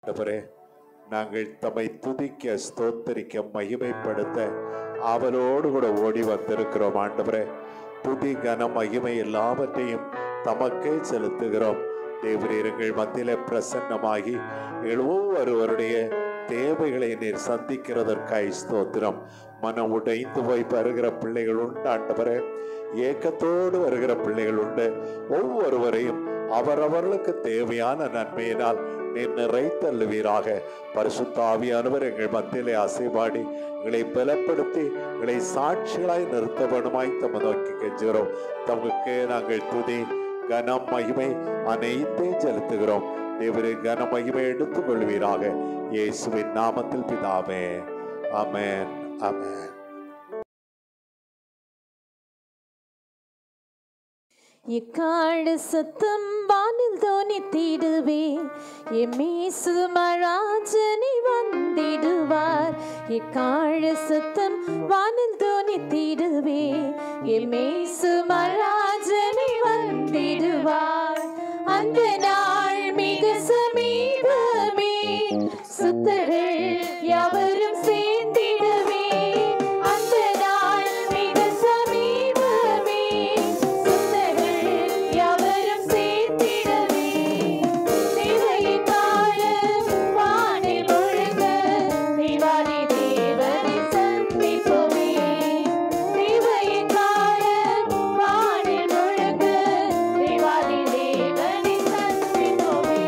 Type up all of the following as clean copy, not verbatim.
ஆண்டவரே, நாங்கள் தம்மை துதிக்க, ஸ்தோத்தரிக்க, மகிமைப்படுத்த அவளோடு கூட ஓடி வந்திருக்கிறோம். ஆண்டவரே, துதி, கன, மகிமை எல்லாவற்றையும் தமக்கே செலுத்துகிறோம். தேவரீர் எங்கள் மத்தியிலே பிரசன்னமாகி ஒவ்வொருவருடைய தேவைகளை நீர் சந்திக்கிறதற்காய் ஸ்தோத்திரம். மனம் உடைந்து போய் வருகிற பிள்ளைகள் உண்டு ஆண்டவரே, ஏக்கத்தோடு வருகிற பிள்ளைகள் உண்டு. ஒவ்வொருவரையும் அவரவர்களுக்கு தேவையான நன்மையினால் நீர் நிறைத்தள்ளுவீராக. பரிசுத்த ஆவியானவர் எங்கள் மத்தியிலே அசைபாடி எங்களை பலப்படுத்தி எங்களை சாட்சிகளாய் நிறுத்த வேண்டுமாய் தம்மை நோக்கி கெஞ்சுகிறோம். தமக்கு நாங்கள் துதி, கனம், மகிமை அனைத்தையும் செலுத்துகிறோம். தேவரே, கன மகிமை எடுத்துக் கொள்வீராக. இயேசுவின் நாமத்தில் பிதாவே, ஆமென், ஆமென். எக்கால சத்தம் வானில் தோனித்திடுவே, எம்மேசு மராஜனி வந்திடுவார். எக்கால சத்தம் வானில் தோனித்திடுவே, எம்மேசு மராஜனி வந்திடுவார். அந்த நாள் மிக சமீபமே, சுத்தர்கள் யாவரும் சேர்ந்திடவே. அந்த நாள் மிக சமீபமே, சுத்தர்கள் யாவரும் சேர்ந்திடவே. தேவையின் காலம் வானில் முழங்க, தேவாதி தேவனை சந்திப்போமே. தேவையின் காலம் வானில் முழங்க, தேவாதி தேவனை சந்திப்போமே.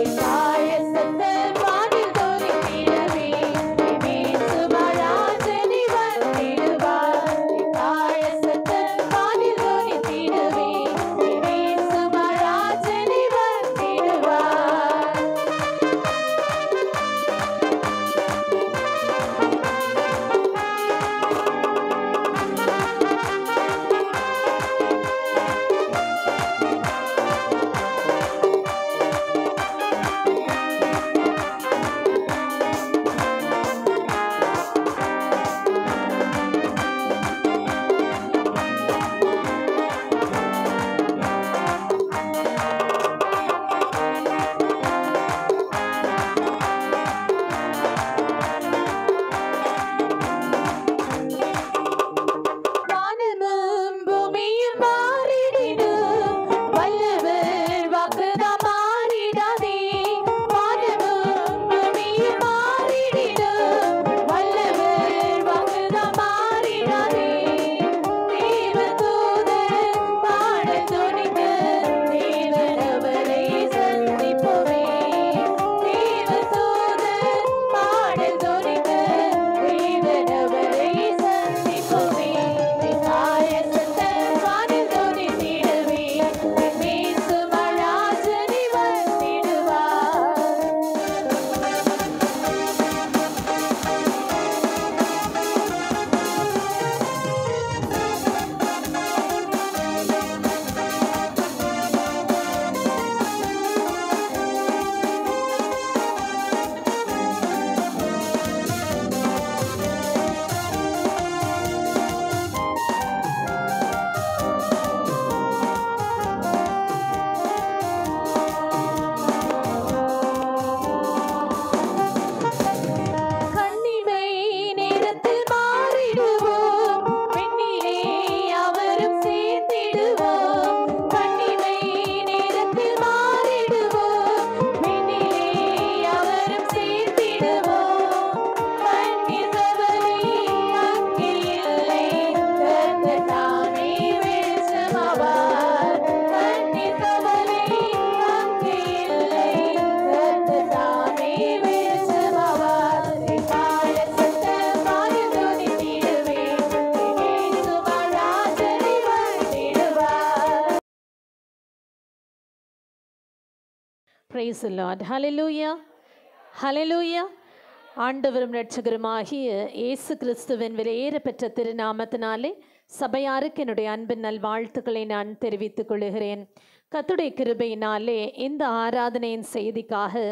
எக்கால சத்தம் வானில் தோனித்திடவே, எம்மேசு மராஜனி வந்திடுவார். எக்கால சத்தம் வானில் தோனித்திடவே, எம்மேசு மராஜனி வந்திடுவார். வானமும் பூமியும் மாறிடினும், வல்லவர் வாக்குதான் மாறிடாதே. வானமும் பூமியும் மாறிடினும், வல்லவர் வாக்குதான் மாறிடாதே. தேவதூதன் பாடல் துணிக்க, தேவன் அவரை சந்திப்போமே. தேவதூதன் பாடல் துணிக்க, தேவன் அவரை சந்திப்போமே. எக்கால சத்தம் வானில் தோனித்திடவே, எம்மேசு மராஜனி வந்திடுவார். கண்ணிமை நேரத்தில் மாறிடுவோம், பெண்ணிலே அவரும் சேர்ந்திடுவோம். கண்ணிமை நேரத்தில் மாறிடுவோம், பெண்ணிலே அவரும் சேர்ந்திடுவோம். கண்ணீர் கவலை அங்கே இல்லை, கர்த்தர் தாமே வெளிச்சமாவார். கண்ணீர் கவலை அங்கே இல்லை, கர்த்தர் தாமே வெளிச்சமாவார். எக்கால சத்தம் வானில் தோனித்திடவே, எம்மேசு மராஜனி வந்திடுவார். Praise the Lord. Hallelujah. Hallelujah. ஆண்டவரும் இரட்சகருமாகிய இயேசு கிறிஸ்துவின் விலையேற பெற்ற திருநாமத்தினாலே சபையாருக்கு என்னுடைய அன்பின் நல்வாழ்த்துக்களை நான் தெரிவித்துக் கொள்கிறேன். கர்த்தருடைய கிருபையினாலே இந்த ஆராதனையின் செய்திக்காக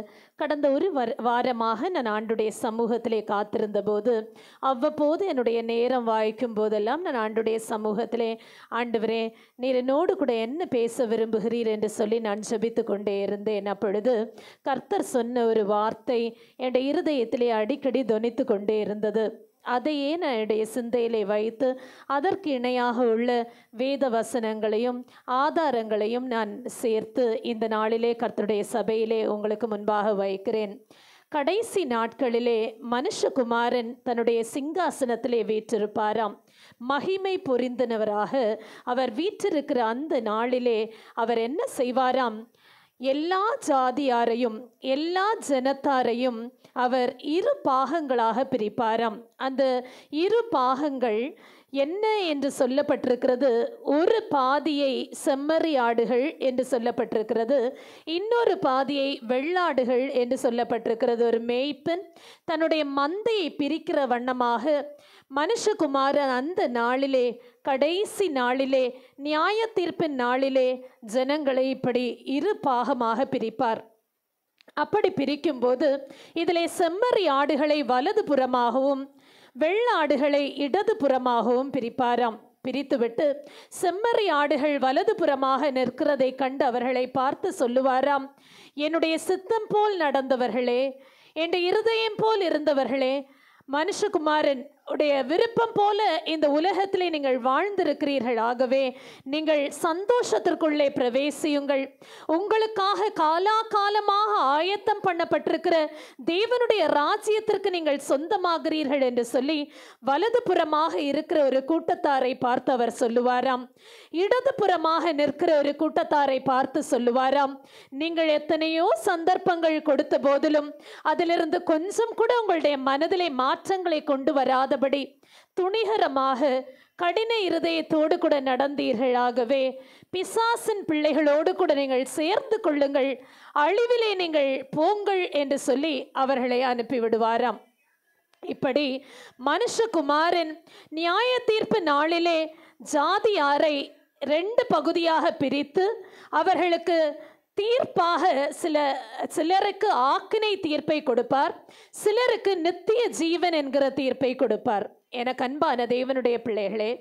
கடந்த ஒரு வாரமாக நான் ஆண்டுடைய சமூகத்திலே காத்திருந்த போது அவ்வப்போது என்னுடைய நேரம் வாய்க்கும் போதெல்லாம் நான் ஆண்டுடைய சமூகத்திலே, ஆண்டவரே நீர் என்னோடு கூட என்ன பேச விரும்புகிறீர் என்று சொல்லி நான் ஜெபித்து கொண்டே இருந்தேன். அப்பொழுது கர்த்தர் சொன்ன ஒரு வார்த்தை என்னுடைய இருதயத்திலே அடிக்கடி தொனித்து கொண்டே இருந்தது. அதையே நான் என்னுடைய சிந்தையிலே வைத்து அதற்கு இணையாக உள்ள வேத வசனங்களையும் ஆதாரங்களையும் நான் சேர்த்து இந்த நாளிலே கர்த்தருடைய சபையிலே உங்களுக்கு முன்பாக வைக்கிறேன். கடைசி நாட்களிலே மனுஷகுமாரன் தன்னுடைய சிங்காசனத்திலே வீற்றிருப்பாராம். மகிமை பொருந்தினவராக அவர் வீற்றிருக்கிற அந்த நாளிலே அவர் என்ன செய்வாராம்? எல்லா ஜாதியாரையும் எல்லா ஜனத்தாரையும் அவர் இரு பாகங்களாக பிரிப்பாராம். அந்த இரு பாகங்கள் என்ன என்று சொல்லப்பட்டிருக்கிறது? ஒரு பாதியை செம்மறி ஆடுகள் என்று சொல்லப்பட்டிருக்கிறது, இன்னொரு பாதியை வெள்ளாடுகள் என்று சொல்லப்பட்டிருக்கிறது. ஒரு மேய்ப்பன் தன்னுடைய மந்தையை பிரிக்கிற வண்ணமாக மனுஷகுமாரன் அந்த நாளிலே, கடைசி நாளிலே, நியாய தீர்ப்பின் நாளிலே ஜனங்களை இப்படி இரு பாகமாக பிரிப்பார். அப்படி பிரிக்கும்போது இதிலே செம்மறி ஆடுகளை வலது புறமாகவும் வெள்ளாடுகளை இடது புறமாகவும் பிரிப்பாராம். பிரித்துவிட்டு செம்மறி ஆடுகள் வலது புறமாக நிற்கிறதை கண்டு அவர்களை பார்த்து சொல்லுவாராம், என்னுடைய சித்தம் போல் நடந்தவர்களே, என்னுடைய இருதயம் போல் இருந்தவர்களே, மனுஷகுமாரன் உடைய விருப்பம் போல இந்த உலகத்திலே நீங்கள் வாழ்ந்திருக்கிறீர்கள். ஆகவே நீங்கள் சந்தோஷத்திற்குள்ளே பிரவேசியுங்கள். உங்களுக்காக காலாகாலமாக ஆயத்தம் பண்ணப்பட்டிருக்கிற தேவனுடைய ராஜ்யத்திற்கு நீங்கள் சொந்தமாகிறீர்கள் என்று சொல்லி வலது புறமாக இருக்கிற ஒரு கூட்டத்தாரை பார்த்து அவர் சொல்லுவாராம். இடது புறமாக நிற்கிற ஒரு கூட்டத்தாரை பார்த்து சொல்லுவாராம், நீங்கள் எத்தனையோ சந்தர்ப்பங்கள் கொடுத்த போதிலும் அதிலிருந்து கொஞ்சம் கூட உங்களுடைய மனதிலே மாற்றங்களை கொண்டு வராத துணிகரமாக கடின இருதயத்தோடு கூட நடந்தீர்களாகவே பிசாசின் பிள்ளைகளோடு கூட நீங்கள் சேர்ந்து கொள்ளுங்கள், அழிவிலே நீங்கள் போங்கள் என்று சொல்லி அவர்களை அனுப்பிவிடுவாராம். இப்படி மனுஷகுமாரன் நியாய தீர்ப்பு நாளிலே ஜாதியாரை 2 பகுதியாக பிரித்து அவர்களுக்கு தீர்ப்பாக சிலருக்கு ஆக்கினை தீர்ப்பை கொடுப்பார், சிலருக்கு நித்திய ஜீவன் என்கிற தீர்ப்பை கொடுப்பார். எனக்கு அன்பான தேவனுடைய பிள்ளைகளே,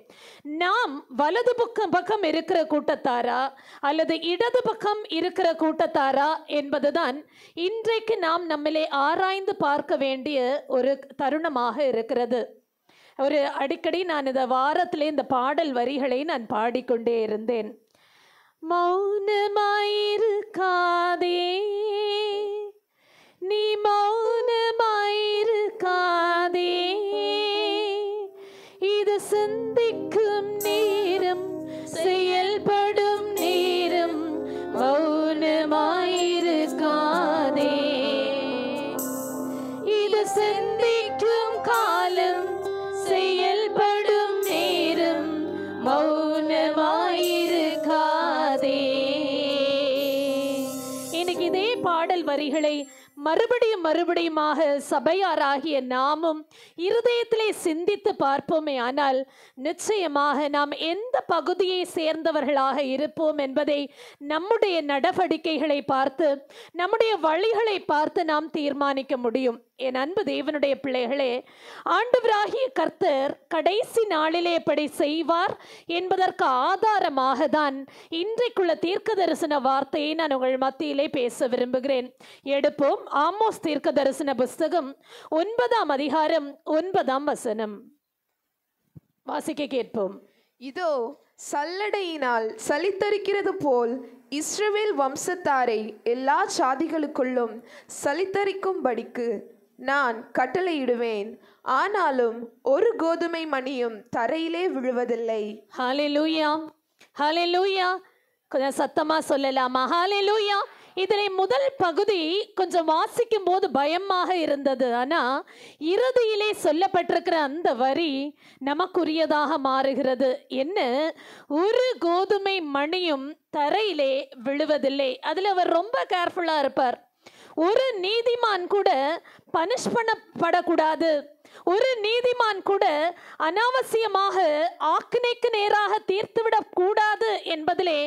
நாம் வலது பக்கம் இருக்கிற கூட்டத்தாரா அல்லது இடது பக்கம் இருக்கிற கூட்டத்தாரா என்பதுதான் இன்றைக்கு நாம் நம்மளே ஆராய்ந்து பார்க்க வேண்டிய ஒரு தருணமாக இருக்கிறது. அடிக்கடி நான் இந்த வாரத்திலே இந்த பாடல் வரிகளை நான் பாடிக்கொண்டே இருந்தேன். மௌனமாயிருக்காதே, நீ மௌனமாயிருக்காதே, இது சிந்திக்கும் நேரம், செயல்படும் நேரம், மௌனமாயிருக்காதே, இது சிந்திக்கும் காலம், செயல்படும் நேரம், மௌனமாயிருக்காதே. இன்னைக்கு இதே பாடல் வரிகளை மறுபடியுமாக சபையாராகிய நாமும் இருதயத்திலே சிந்தித்து பார்ப்போமே ஆனால் நிச்சயமாக நாம் எந்த பகுதியை சேர்ந்தவர்களாக இருப்போம் என்பதை நம்முடைய நடவடிக்கைகளை பார்த்து நம்முடைய வழிகளை பார்த்து நாம் தீர்மானிக்க முடியும். என் அன்பு தேவனுடைய பிள்ளைகளே, ஆண்டவராகிய கர்த்தர் கடைசி நாளிலே எப்படி செய்வார் என்பதற்கு ஆதாரமாக தான் இன்றைக்குள்ள தீர்க்க தரிசன வார்த்தையை நான் உங்கள் மத்தியிலே பேச விரும்புகிறேன். எடுப்போம் ஆமோஸ் தீர்க்க தரிசன புஸ்தகம் 9ஆம் அதிகாரம் 9ஆம் வசனம். வாசிக்க கேட்போம். இதோ சல்லடையினால் சலித்தரிக்கிறது போல் இஸ்ரவேல் வம்சத்தாரை எல்லா சாதிகளுக்குள்ளும் சலித்தரிக்கும்படிக்கு நான் கட்டளையிடுவேன், ஆனாலும் ஒரு கோதுமை மணியும் தரையிலே விழுவதில்லை. ஹல்லேலூயா, ஹல்லேலூயா. கொஞ்சம் சத்தமா சொல்லலாமா? ஹல்லேலூயா. இதில் முதல் பகுதி கொஞ்சம் வாசிக்கும் போது பயமாக இருந்தது. ஆனால் இறுதியிலே சொல்லப்பட்டிருக்கிற அந்த வரி நமக்குரியதாக மாறுகிறது. என்ன? ஒரு கோதுமை மணியும் தரையிலே விழுவதில்லை. அதில் அவர் ரொம்ப கேர்ஃபுல்லாக இருப்பார். ஒரு நீதிமான் கூட பனிஷ் பண்ணப்படக்கூடாது, ஒரு நீதிமான் கூட அனாவசியமாக ஆக்கினைக்கு நேராக தீர்த்துவிடக் கூடாது என்பதிலே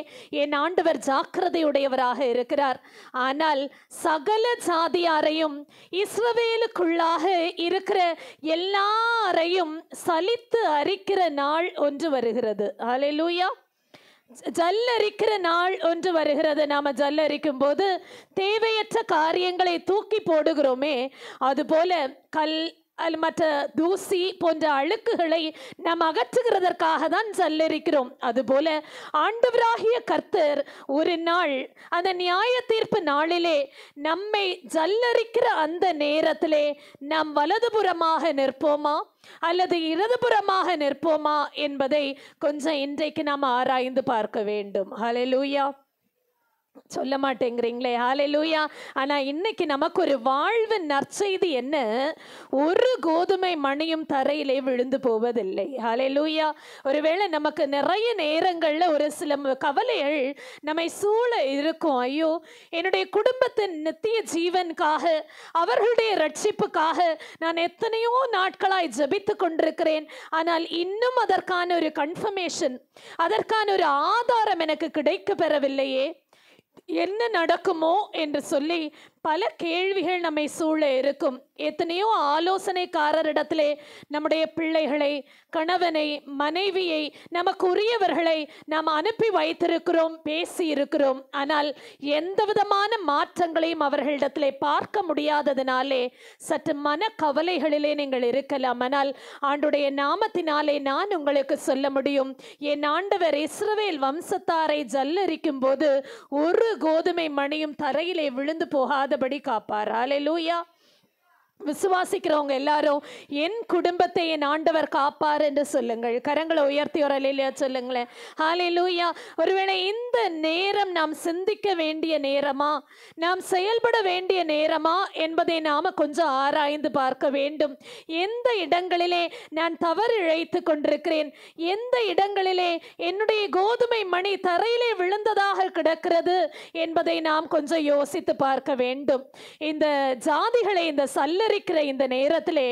என் ஆண்டவர் ஜாக்கிரதையுடையவராக இருக்கிறார். ஆனால் சகல ஜாதியாரையும் இஸ்ரவேலுக்குள்ளாக இருக்கிற எல்லாரையும் சலித்து அரிக்கிற நாள் ஒன்று வருகிறது. ஹல்லேலூயா. ஜல்லரிக்கிற நாள் ஒன்று வருகிறது. நாம ஜல்லரிக்கும் போது தேவையற்ற காரியங்களை தூக்கி போடுகிறோமே, அதுபோல மற்ற தூசி போன்ற அழுக்குகளை நாம் அகற்றுகிறதற்காக தான் ஜல்லரிக்கிறோம். அதுபோல ஆண்டவராகிய கர்த்தர் ஒரு நாள் அந்த நியாய தீர்ப்பு நாளிலே நம்மை ஜல்லரிக்கிற அந்த நேரத்திலே நாம் வலதுபுறமாக நிற்போமா அல்லது இடதுபுறமாக நிற்போமா என்பதை கொஞ்சம் இன்றைக்கு நாம் ஆராய்ந்து பார்க்க வேண்டும். ஹல்லேலூயா. சொல்ல மாட்டேங்கிறீங்களே ஹல்லேலூயா. ஆனா இன்னைக்கு நமக்கு ஒரு வாழ்வு நற்செய்தி என்ன? ஒரு கோதுமை மணியும் தரையிலே விழுந்து போவதில்லை. ஹல்லேலூயா. ஒருவேளை நமக்கு நிறைய நேரங்கள்ல ஒரு சில கவலைகள் நம்மை சூழ இருக்கும். ஐயோ, என்னுடைய குடும்பத்தின் நித்திய ஜீவனுக்காக, அவர்களுடைய ரட்சிப்புக்காக நான் எத்தனையோ நாட்களாய் ஜெபித்து கொண்டிருக்கிறேன். ஆனால் இன்னும் அதற்கான ஒரு கன்ஃபர்மேஷன், அதற்கான ஒரு ஆதாரம் எனக்கு கிடைக்க பெறவில்லையே, என்ன நடக்குமோ என்று சொல்லி பல கேள்விகள் நம்மை சூழ இருக்கும். எத்தனையோ ஆலோசனைக்காரரிடத்திலே நம்முடைய பிள்ளைகளை, கணவனை, மனைவியை, நமக்கு உரியவர்களை நாம் அனுப்பி வைத்திருக்கிறோம், பேசி இருக்கிறோம். ஆனால் எந்த விதமான மாற்றங்களையும் அவர்களிடத்திலே பார்க்க முடியாததினாலே சற்று மன கவலைகளிலே நீங்கள் இருக்கலாம். ஆனால் ஆண்டுடைய நாமத்தினாலே நான் உங்களுக்கு சொல்ல முடியும், என் ஆண்டவர் இஸ்ரவேல் வம்சத்தாரை ஜல்லரிக்கும் போது ஒரு கோதுமை மணியும் தரையிலே விழுந்து போகாதபடி காப்பார். ஹல்லேலூயா. விசுவாசிக்கிறவங்க எல்லாரும் என் குடும்பத்தை என் ஆண்டவர் காப்பார் என்று சொல்லுங்கள். கரங்களை உயர்த்தி ஒரு அல்லேலூயா சொல்லுங்களேன். ஹல்லேலூயா. ஒருவேளை இந்த நேரம் நாம் சிந்திக்க வேண்டிய நேரமா, நாம் செயல்பட வேண்டிய நேரமா என்பதை நாம கொஞ்சம் ஆராய்ந்து பார்க்க வேண்டும். எந்த இடங்களிலே நான் தவறு இழைத்து கொண்டிருக்கிறேன், எந்த இடங்களிலே என்னுடைய கோதுமை மணி தரையிலே விழுந்ததாக கிடக்கிறது என்பதை நாம் கொஞ்சம் யோசித்து பார்க்க வேண்டும். இந்த ஜாதிகளை, இந்த சல்ல இருக்கிற இந்த நேரத்திலே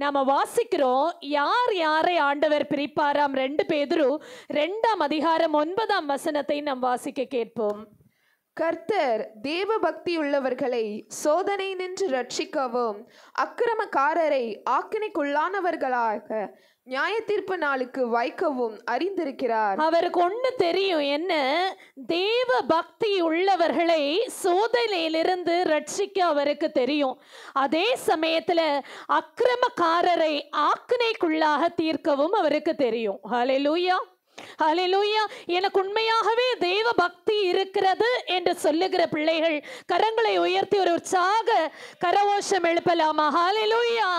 நாம வாசிக்கிறோம், யார் யாரை ஆண்டவர் பிரிப்பாராம். 2 பேதுரு 2ஆம் அதிகாரம் 9ஆம் வசனத்தை நாம் வாசிக்க கேட்போம். கர்த்தர் தேவ பக்தி உள்ளவர்களை சோதனை நின்று ரட்சிக்கவும், அக்கிரமக்காரரை ஆக்கினைக்குள்ளானவர்களாக நியாய தீர்ப்பு நாளுக்கு வைக்கவும் அறிந்திருக்கிறார். அவருக்கு ஒண்ணு தெரியும், என்ன? தேவ பக்தி உள்ளவர்களை சோதனையிலிருந்து ரட்சிக்க அவருக்கு தெரியும். அதே சமயத்துல அக்கிரமக்காரரை ஆக்கினைக்குள்ளாக தீர்க்கவும் அவருக்கு தெரியும். ஹல்லேலூயா. ஹல்லேலூயா. எனக்கு உண்மையாகவே தேவ பக்தி இருக்கிறது என்று சொல்லுகிற பிள்ளைகள் கரங்களை உயர்த்தி ஒரு உற்சாக கரவோஷம் எழுப்பலாமா? ஹல்லேலூயா.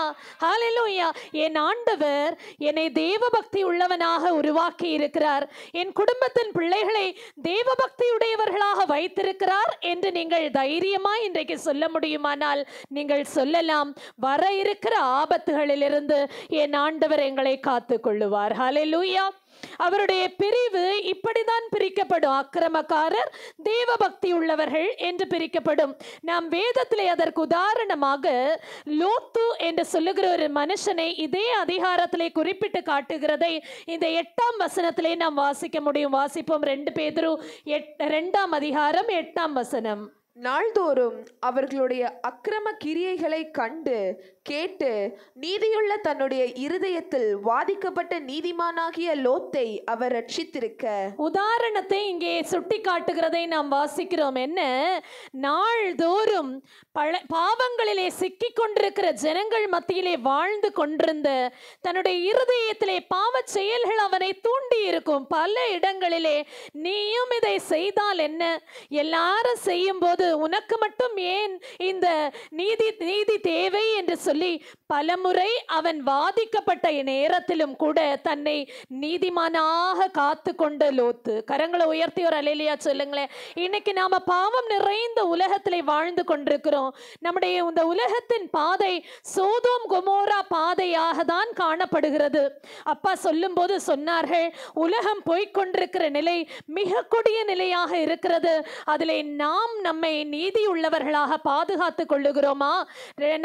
ஹல்லேலூயா. என் ஆண்டவர் என்னை தேவ பக்தி உள்ளவனாக உருவாக்கி இருக்கிறார், என் குடும்பத்தின் பிள்ளைகளை தேவ பக்தி உடையவர்களாக வைத்திருக்கிறார் என்று நீங்கள் தைரியமாய் இன்றைக்கு சொல்ல முடியுமானால் நீங்கள் சொல்லலாம், வர இருக்கிற ஆபத்துகளிலிருந்து என் ஆண்டவர் எங்களை காத்து கொள்ளுவார். ஹல்லேலூயா. அவருடைய பிரிவு இப்படிதான் பிரிக்கப்படும். அக்கிரமக்காரர், தேவ பக்தி உள்ளவர்கள் என்று பிரிக்கப்படும். நாம் வேதத்திலே அதற்கு உதாரணமாக லோத்து என்று சொல்லுகிற ஒரு மனுஷனை இதே அதிகாரத்திலே குறிப்பிட்டு காட்டுகிறதை இந்த 8ஆம் வசனத்திலே நாம் வாசிக்க முடியும். வாசிப்போம். 2 பேதுரு 2ஆம் அதிகாரம் 8ஆம் வசனம். நாள்தோறும் அவர்களுடைய அக்கிரம கிரியைகளை கண்டு கேட்டு நீதியுள்ள தன்னுடைய இருதயத்தில் வாதிக்கப்பட்ட நீதிமானாகிய லோத்தை அவர் ரட்சித்திருக்க. உதாரணத்தை இங்கே சுட்டி காட்டுகிறதை நாம் வாசிக்கிறோம். என்ன? நாள்தோறும் பாவங்களிலே சிக்கி கொண்டிருக்கிற ஜனங்கள் மத்தியிலே வாழ்ந்து கொண்டிருந்த தன்னுடைய இருதயத்திலே பாவ செயல்கள் அவனை தூண்டி இருக்கும். பல இடங்களிலே நீயும் இதை செய்தால் என்ன, எல்லாரும் செய்யும் போது உனக்கு மட்டும் ஏன் இந்த நீதி தேவை என்று சொல்லி பலமுறை அவன் வாதிக்கப்பட்ட நேரத்திலும் கூட தன்னை நீதிமானாக காத்து கொண்ட லோத்து. கரங்களை உயர்த்தி ஒரு அல்லேலூயா சொல்லுங்களேன். இன்னைக்கு நாம பாவம் நிறைந்த உலகத்திலே வாழ்ந்து கொண்டிருக்கிறோம். நம்முடைய இந்த உலகத்தின் பாதை சோதோம் கொமோரா பாதையாக தான் காணப்படுகிறது. அப்பா சொல்லும் போது சொன்னார்கள், உலகம் போய்கொண்டிருக்கிற நிலை மிக கொடிய நிலையாக இருக்கிறது. அதிலே நாம் நம்மை நீதி உள்ளவர்களாக பாதுகாத்துக் கொள்ளுகிறோமா?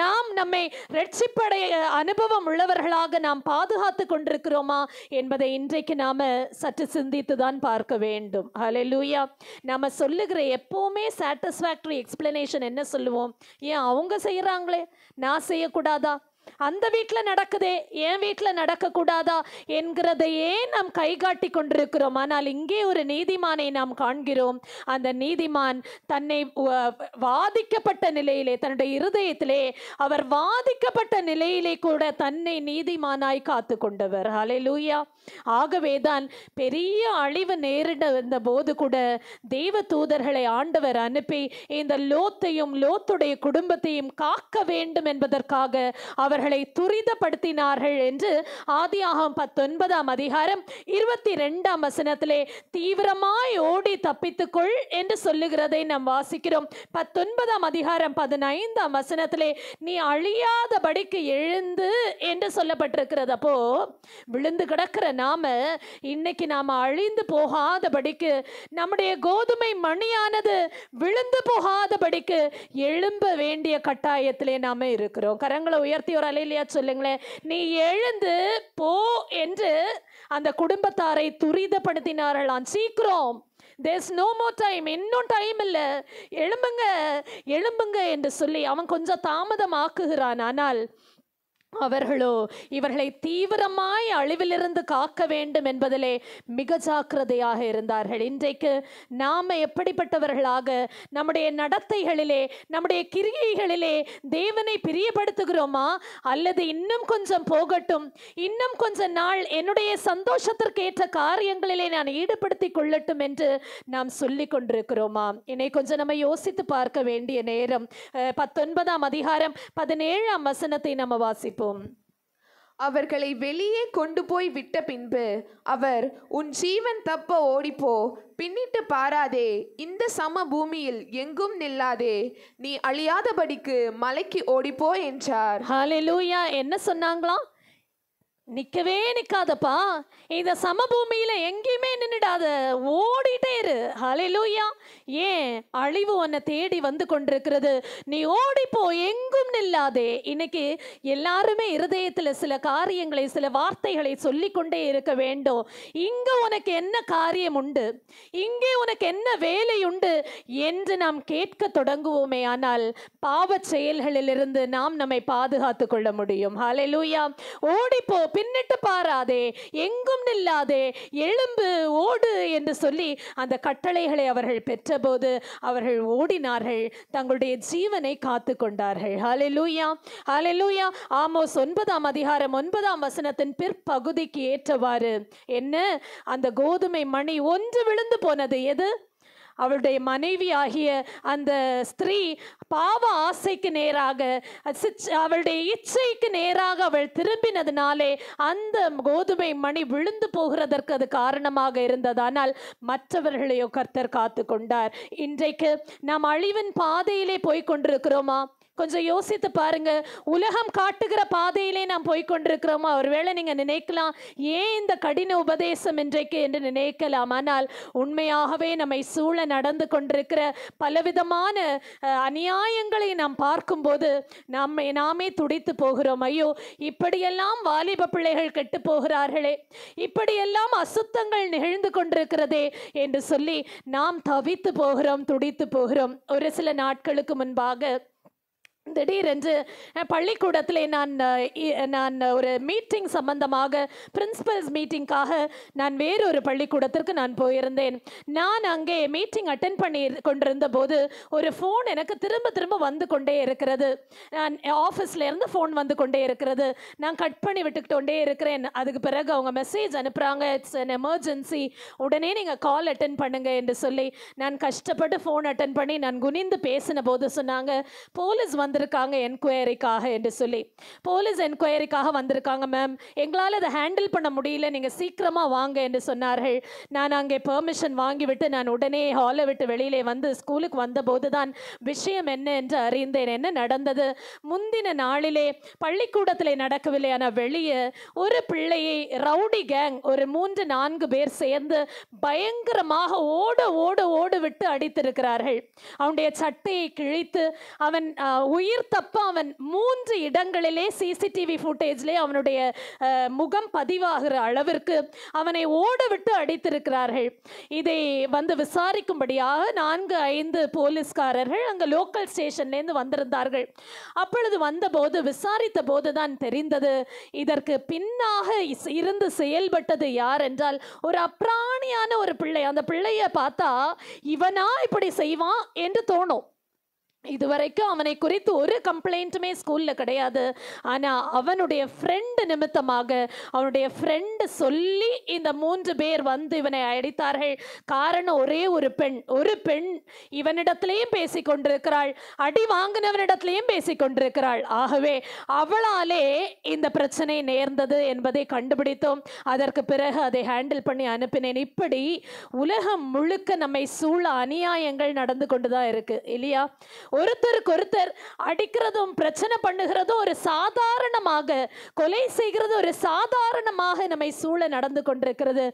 நாம் நம்மை ரட்சிப்பு அடிப்படை அனுபவம் உள்ளவர்களாக நாம் பாதுகாத்து கொண்டிருக்கிறோமா என்பதை இன்றைக்கு நாம சற்று சிந்தித்து தான் பார்க்க வேண்டும். ஹல்லேலூயா. நம்ம சொல்லுகிற எப்பவுமே சாட்டிஸ்ஃபேக்டரி எக்ஸ்பிளனேஷன் என்ன சொல்லுவோம்? ஏன் அவங்க செய்யறாங்களே நான் செய்யக்கூடாதா? அந்த வீட்டில் நடக்குதே என் வீட்டில் நடக்கக்கூடாதா என்கிறதையே நாம் கைகாட்டி கொண்டிருக்கிறோம். ஆனால் இங்கே ஒரு நீதிமானை நாம் காண்கிறோம். அந்த நீதிமான் தன்னை வாதிக்கப்பட்ட நிலையிலே, தன்னுடைய இருதயத்திலே அவர் வாதிக்கப்பட்ட நிலையிலே கூட தன்னை நீதிமானாய் காத்து கொண்டவர். ஹல்லேலூயா. ஆகவேதான் பெரிய அழிவு நேரிட போது கூட தெய்வ தூதர்களை ஆண்டவர் அனுப்பி இந்த லோத்தையும் லோத்துடைய குடும்பத்தையும் காக்க வேண்டும் என்பதற்காக அவர்களை துரிதப்படுத்தினார்கள் என்று ஆதியாகமம் 19ஆம் அதிகாரம் 22ஆம் வசனத்திலே தீவிரமாய் ஓடி தப்பித்துக்கொள் என்று சொல்லுகிறதை நாம் வாசிக்கிறோம். 19ஆம் அதிகாரம் 15ஆம் வசனத்திலே நீ அழியாதபடிக்கு எழுந்து என்று சொல்லப்பட்டிருக்கிறது. அப்போ விழுந்து கிடக்கிற நாம இன்னைக்கு நாம அழிந்து போகாதபடிக்கு, நம்முடைய கோதுமை மணியானது விழுந்து போகாதபடிக்கு எழும்ப வேண்டிய கட்டாயத்திலே நாம இருக்கிறோம். கரங்களை உயர்த்தி ஒரு அல்லேலூயா சொல்லுங்களேன். நீ எழுந்து போ என்று அந்த குடும்பத்தாரை துரிதப்படுத்தினார்களாம். சீக்கிரம், there's no more time, இன்னும் டைம் இல்லை, எழும்புங்க எழும்புங்க என்று சொல்லி அவன் கொஞ்சம் தாமதமாக்குகிறான். ஆனால் அவர்களோ இவர்களை தீவிரமாய் அழிவிலிருந்து காக்க வேண்டும் என்பதிலே மிக ஜாக்கிரதையாக இருந்தார்கள். இன்றைக்கு நாம எப்படிப்பட்டவர்களாக நம்முடைய நடத்தைகளிலே, நம்முடைய கிரியைகளிலே தேவனை பிரியப்படுத்துகிறோமா? அல்லது இன்னும் கொஞ்சம் போகட்டும், இன்னும் கொஞ்ச நாள் என்னுடைய சந்தோஷத்திற்கேற்ற காரியங்களிலே நான் ஈடுபடுத்தி கொள்ளட்டும் என்று நாம் சொல்லி கொண்டிருக்கிறோமா? என்னை கொஞ்சம் நம்ம யோசித்து பார்க்க வேண்டிய நேரம். 19ஆம் அதிகாரம் 17ஆம் வசனத்தை நம்ம வாசிப்போம். அவர்களை வெளியே கொண்டு போய் விட்ட பின்பு அவர், உன் ஜீவன் தப்ப ஓடிப்போ, பின்னிட்டு பாராதே, இந்த சம பூமியில் எங்கும் நில்லாதே, நீ அழியாதபடிக்கு மலைக்கு ஓடிப்போ என்றார். ஹல்லேலூயா. என்ன சொன்னாங்களாம்? நிக்கவே நிக்காதப்பா, இந்த சமபூமியில எங்கேயுமே நின்னுடாத, ஓடிட்டே இரு. ஹல்லேலூயா. ஏன்? அழிவு உன்னை தேடி வந்து கொண்டிருக்கிறது, நீ ஓடிப்போ, எங்கும் நில்லாதே. இன்னைக்கு எல்லாருமே இருதயத்துல சில காரியங்களை, சில வார்த்தைகளை சொல்லிக்கொண்டே இருக்க வேண்டும். இங்க உனக்கு என்ன காரியம் உண்டு, இங்கே உனக்கு என்ன வேலை உண்டு என்று நாம் கேட்க தொடங்குவோமே ஆனால் பாவ செயல்களிலிருந்து நாம் நம்மை பாதுகாத்து கொள்ள முடியும். ஹல்லேலூயா. ஓடிப்போ, பின்னிட்டு பாராதே, எங்கும் நில்லாதே, எழும்பு, ஓடு என்று சொல்லி அந்த கட்டளைகளை அவர்கள் பெற்றபோது அவர்கள் ஓடினார்கள், தங்களுடைய ஜீவனை காத்து கொண்டார்கள். ஹல்லேலூயா. ஹல்லேலூயா. ஆமோஸ் 9ஆம் அதிகாரம் 9ஆம் வசனத்தின் பிற்பகுதிக்கு ஏற்றவாறு என்ன, அந்த கோதுமை மணி ஒன்று விழுந்து போனது. எது? அவளுடைய மனைவி ஆகிய அந்த ஸ்திரீ பாவ ஆசைக்கு நேராக, அவளுடைய இச்சைக்கு நேராக அவள் திரும்பினதுனாலே அந்த கோதுமை மணி விழுந்து போகிறதற்கு அது காரணமாக இருந்தது. ஆனால் மற்றவர்களையோ கர்த்தர் காத்து கொண்டார். இன்றைக்கு நாம் அழிவின் பாதையிலே போய் கொண்டிருக்கிறோமா? கொஞ்சம் யோசித்து பாருங்க. உலகம் காட்டுகிற பாதையிலே நாம் போய்கொண்டிருக்கிறோமா? ஒருவேளை நீங்க நினைக்கலாம், ஏன் இந்த கடின உபதேசம் இன்றைக்கு என்று நினைக்கலாம். ஆனால் உண்மையாகவே நம்மை சூழ நடந்து கொண்டிருக்கிற பலவிதமான அநியாயங்களை நாம் பார்க்கும்போது நாமே துடித்து போகிறோம். ஐயோ, இப்படியெல்லாம் வாலிப பிள்ளைகள் கெட்டு போகிறார்களே, இப்படியெல்லாம் அசுத்தங்கள் நிகழ்ந்து கொண்டிருக்கிறதே என்று சொல்லி நாம் தவித்து போகிறோம், துடித்து போகிறோம். ஒரு சில நாட்களுக்கு முன்பாக திடீரென்று பள்ளிக்கூடத்தில் நான் ஒரு மீட்டிங் சம்பந்தமாக, பிரின்சிபல்ஸ் மீட்டிங்காக நான் வேறொரு பள்ளிக்கூடத்திற்கு நான் போயிருந்தேன். நான் அங்கே மீட்டிங் அட்டென்ட் பண்ணி கொண்டிருந்த போது ஒரு ஃபோன் எனக்கு திரும்ப திரும்ப வந்து கொண்டே இருக்கிறது. நான் ஆஃபீஸில் இருந்து ஃபோன் வந்து கொண்டே இருக்கிறது. நான் கட் பண்ணி விட்டுக்கிட்டே இருக்கிறேன். அதுக்கு பிறகு அவங்க மெசேஜ் அனுப்புகிறாங்க, இட்ஸ் அன் எமர்ஜென்சி, உடனே நீங்கள் கால் அட்டென்ட் பண்ணுங்க என்று சொல்லி நான் கஷ்டப்பட்டு ஃபோன் அட்டென்ட் பண்ணி நான் குனிந்து பேசின போது சொன்னாங்க, போலீஸ் வந்திருக்காங்க என்கொயரிக்காக என்று சொல்லி. போலீஸ் என்கொயரிக்காக வந்திருக்காங்க மேம், எங்களால் அதை ஹேண்டில் பண்ண முடியல, நீங்கள் சீக்கிரமாக வாங்க என்று சொன்னார்கள். நான் அங்கே பெர்மிஷன் வாங்கிவிட்டு நான் உடனே ஹாலை விட்டு வெளியிலே வந்து ஸ்கூலுக்கு வந்தபோது தான் விஷயம் என்ன என்று அறிந்தேன். என்ன நடந்தது? முந்தின நாளிலே பள்ளிக்கூடத்தில் நடக்கவில்லை, ஆனால் வெளியே ஒரு பிள்ளையை ரவுடி கேங் ஒரு 3-4 பேர் சேர்ந்து பயங்கரமாக ஓட ஓட ஓட விட்டு அடித்திருக்கிறார்கள். அவனுடைய சட்டையை கிழித்து அவன் உயிர் தப்ப அவன் 3 இடங்களிலே சிசிடிவி ஃபுட்டேஜ்லே அவனுடைய முகம் பதிவாகிற அளவிற்கு அவனை ஓட விட்டு அடித்திருக்கிறார்கள். இதை வந்து விசாரிக்கும்படியாக 4-5 போலீஸ்காரர்கள் அங்கே லோக்கல் ஸ்டேஷன்லேருந்து வந்திருந்தார்கள். அப்பொழுது வந்தபோது விசாரித்த போதுதான் தெரிந்தது, இதற்கு பின்னாக இருந்து செயல்பட்டது யார் என்றால் ஒரு அப்ராணியான ஒரு பிள்ளை. அந்த பிள்ளைய பார்த்தா இவனா இப்படி செய்வான் என்று தோணும். இதுவரைக்கும் அவனை குறித்து ஒரு கம்ப்ளைண்ட்டுமே ஸ்கூலில் கிடையாது. ஆனால் அவனுடைய ஃப்ரெண்டு நிமித்தமாக அவனுடைய ஃப்ரெண்டு சொல்லி இந்த 3 பேர் வந்து இவனை அடித்தார்கள். காரணம் ஒரே ஒரு பெண் இவனிடத்திலையும் பேசி கொண்டிருக்கிறாள், அடி வாங்கினவனிடத்திலையும் பேசி கொண்டிருக்கிறாள். ஆகவே அவளாலே இந்த பிரச்சனை நேர்ந்தது என்பதை கண்டுபிடித்தோம். அதற்கு பிறகு அதை ஹேண்டில் பண்ணி அனுப்பினேன். இப்படி உலகம் முழுக்க நம்மை சூழ அநியாயங்கள் நடந்து கொண்டுதான் இருக்கு இல்லையா? ஒருத்தருக்கு ஒருத்தர் அடிக்கிறதும் பிரச்சனை பண்ணுகிறதும் ஒரு சாதாரணமாக, கொலை செய்கிறது ஒரு சாதாரணமாக நம்மை சூழ நடந்து கொண்டிருக்கிறது.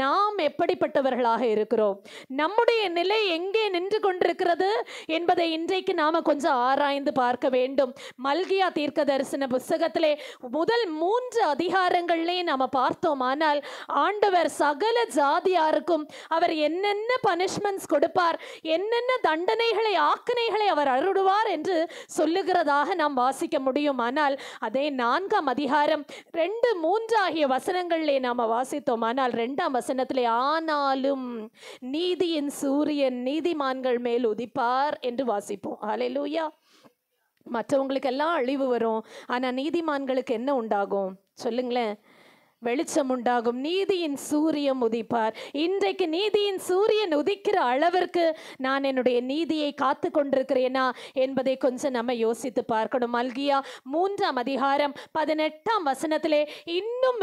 நாம் எப்படிப்பட்டவர்களாக இருக்கிறோம், நம்முடைய நிலை எங்கே நின்று கொண்டிருக்கிறது என்பதை இன்றைக்கு நாம கொஞ்சம் ஆராய்ந்து பார்க்க வேண்டும். மல்கியா தீர்க்க தரிசன புஸ்தகத்திலே முதல் 3 அதிகாரங்களிலே நாம பார்த்தோம். ஆனால் ஆண்டவர் சகல ஜாதியாருக்கும் அவர் என்னென்ன பனிஷ்மெண்ட்ஸ் கொடுப்பார், என்னென்ன தண்டனைகளை ஆக்கினைகளை அவர் அருடுவார் என்று சொல்லுகிறதாக நாம் வாசிக்க முடியும். ஆனால் அதே 4ஆம் அதிகாரம் 2-3 ஆகிய வசனங்களிலே நாம் வாசித்தோம். ஆனால் 2ஆம் வசனத்திலே ஆனாலும் நீதியின் சூரியன் நீதிமான்கள் மேல் உதிப்பார் என்று வாசிப்போம். ஹல்லேலூயா. மற்றவங்களுக்கெல்லாம் அழிவு வரும், ஆனால் நீதிமான்களுக்கு என்ன உண்டாகும் சொல்லுங்களேன்? வெளிச்சம் உண்டாகும், நீதியின் சூரியன் உதிப்பார். இன்றைக்கு நீதியின் சூரியன் உதிக்கிற அளவிற்கு நான் என்னுடைய நீதியை காத்து கொண்டிருக்கிறேனா என்பதை கொஞ்சம் நம்ம யோசித்து பார்க்கணும். மல்கியா 3ஆம் அதிகாரம் 18ஆம் வசனத்திலே இன்னும்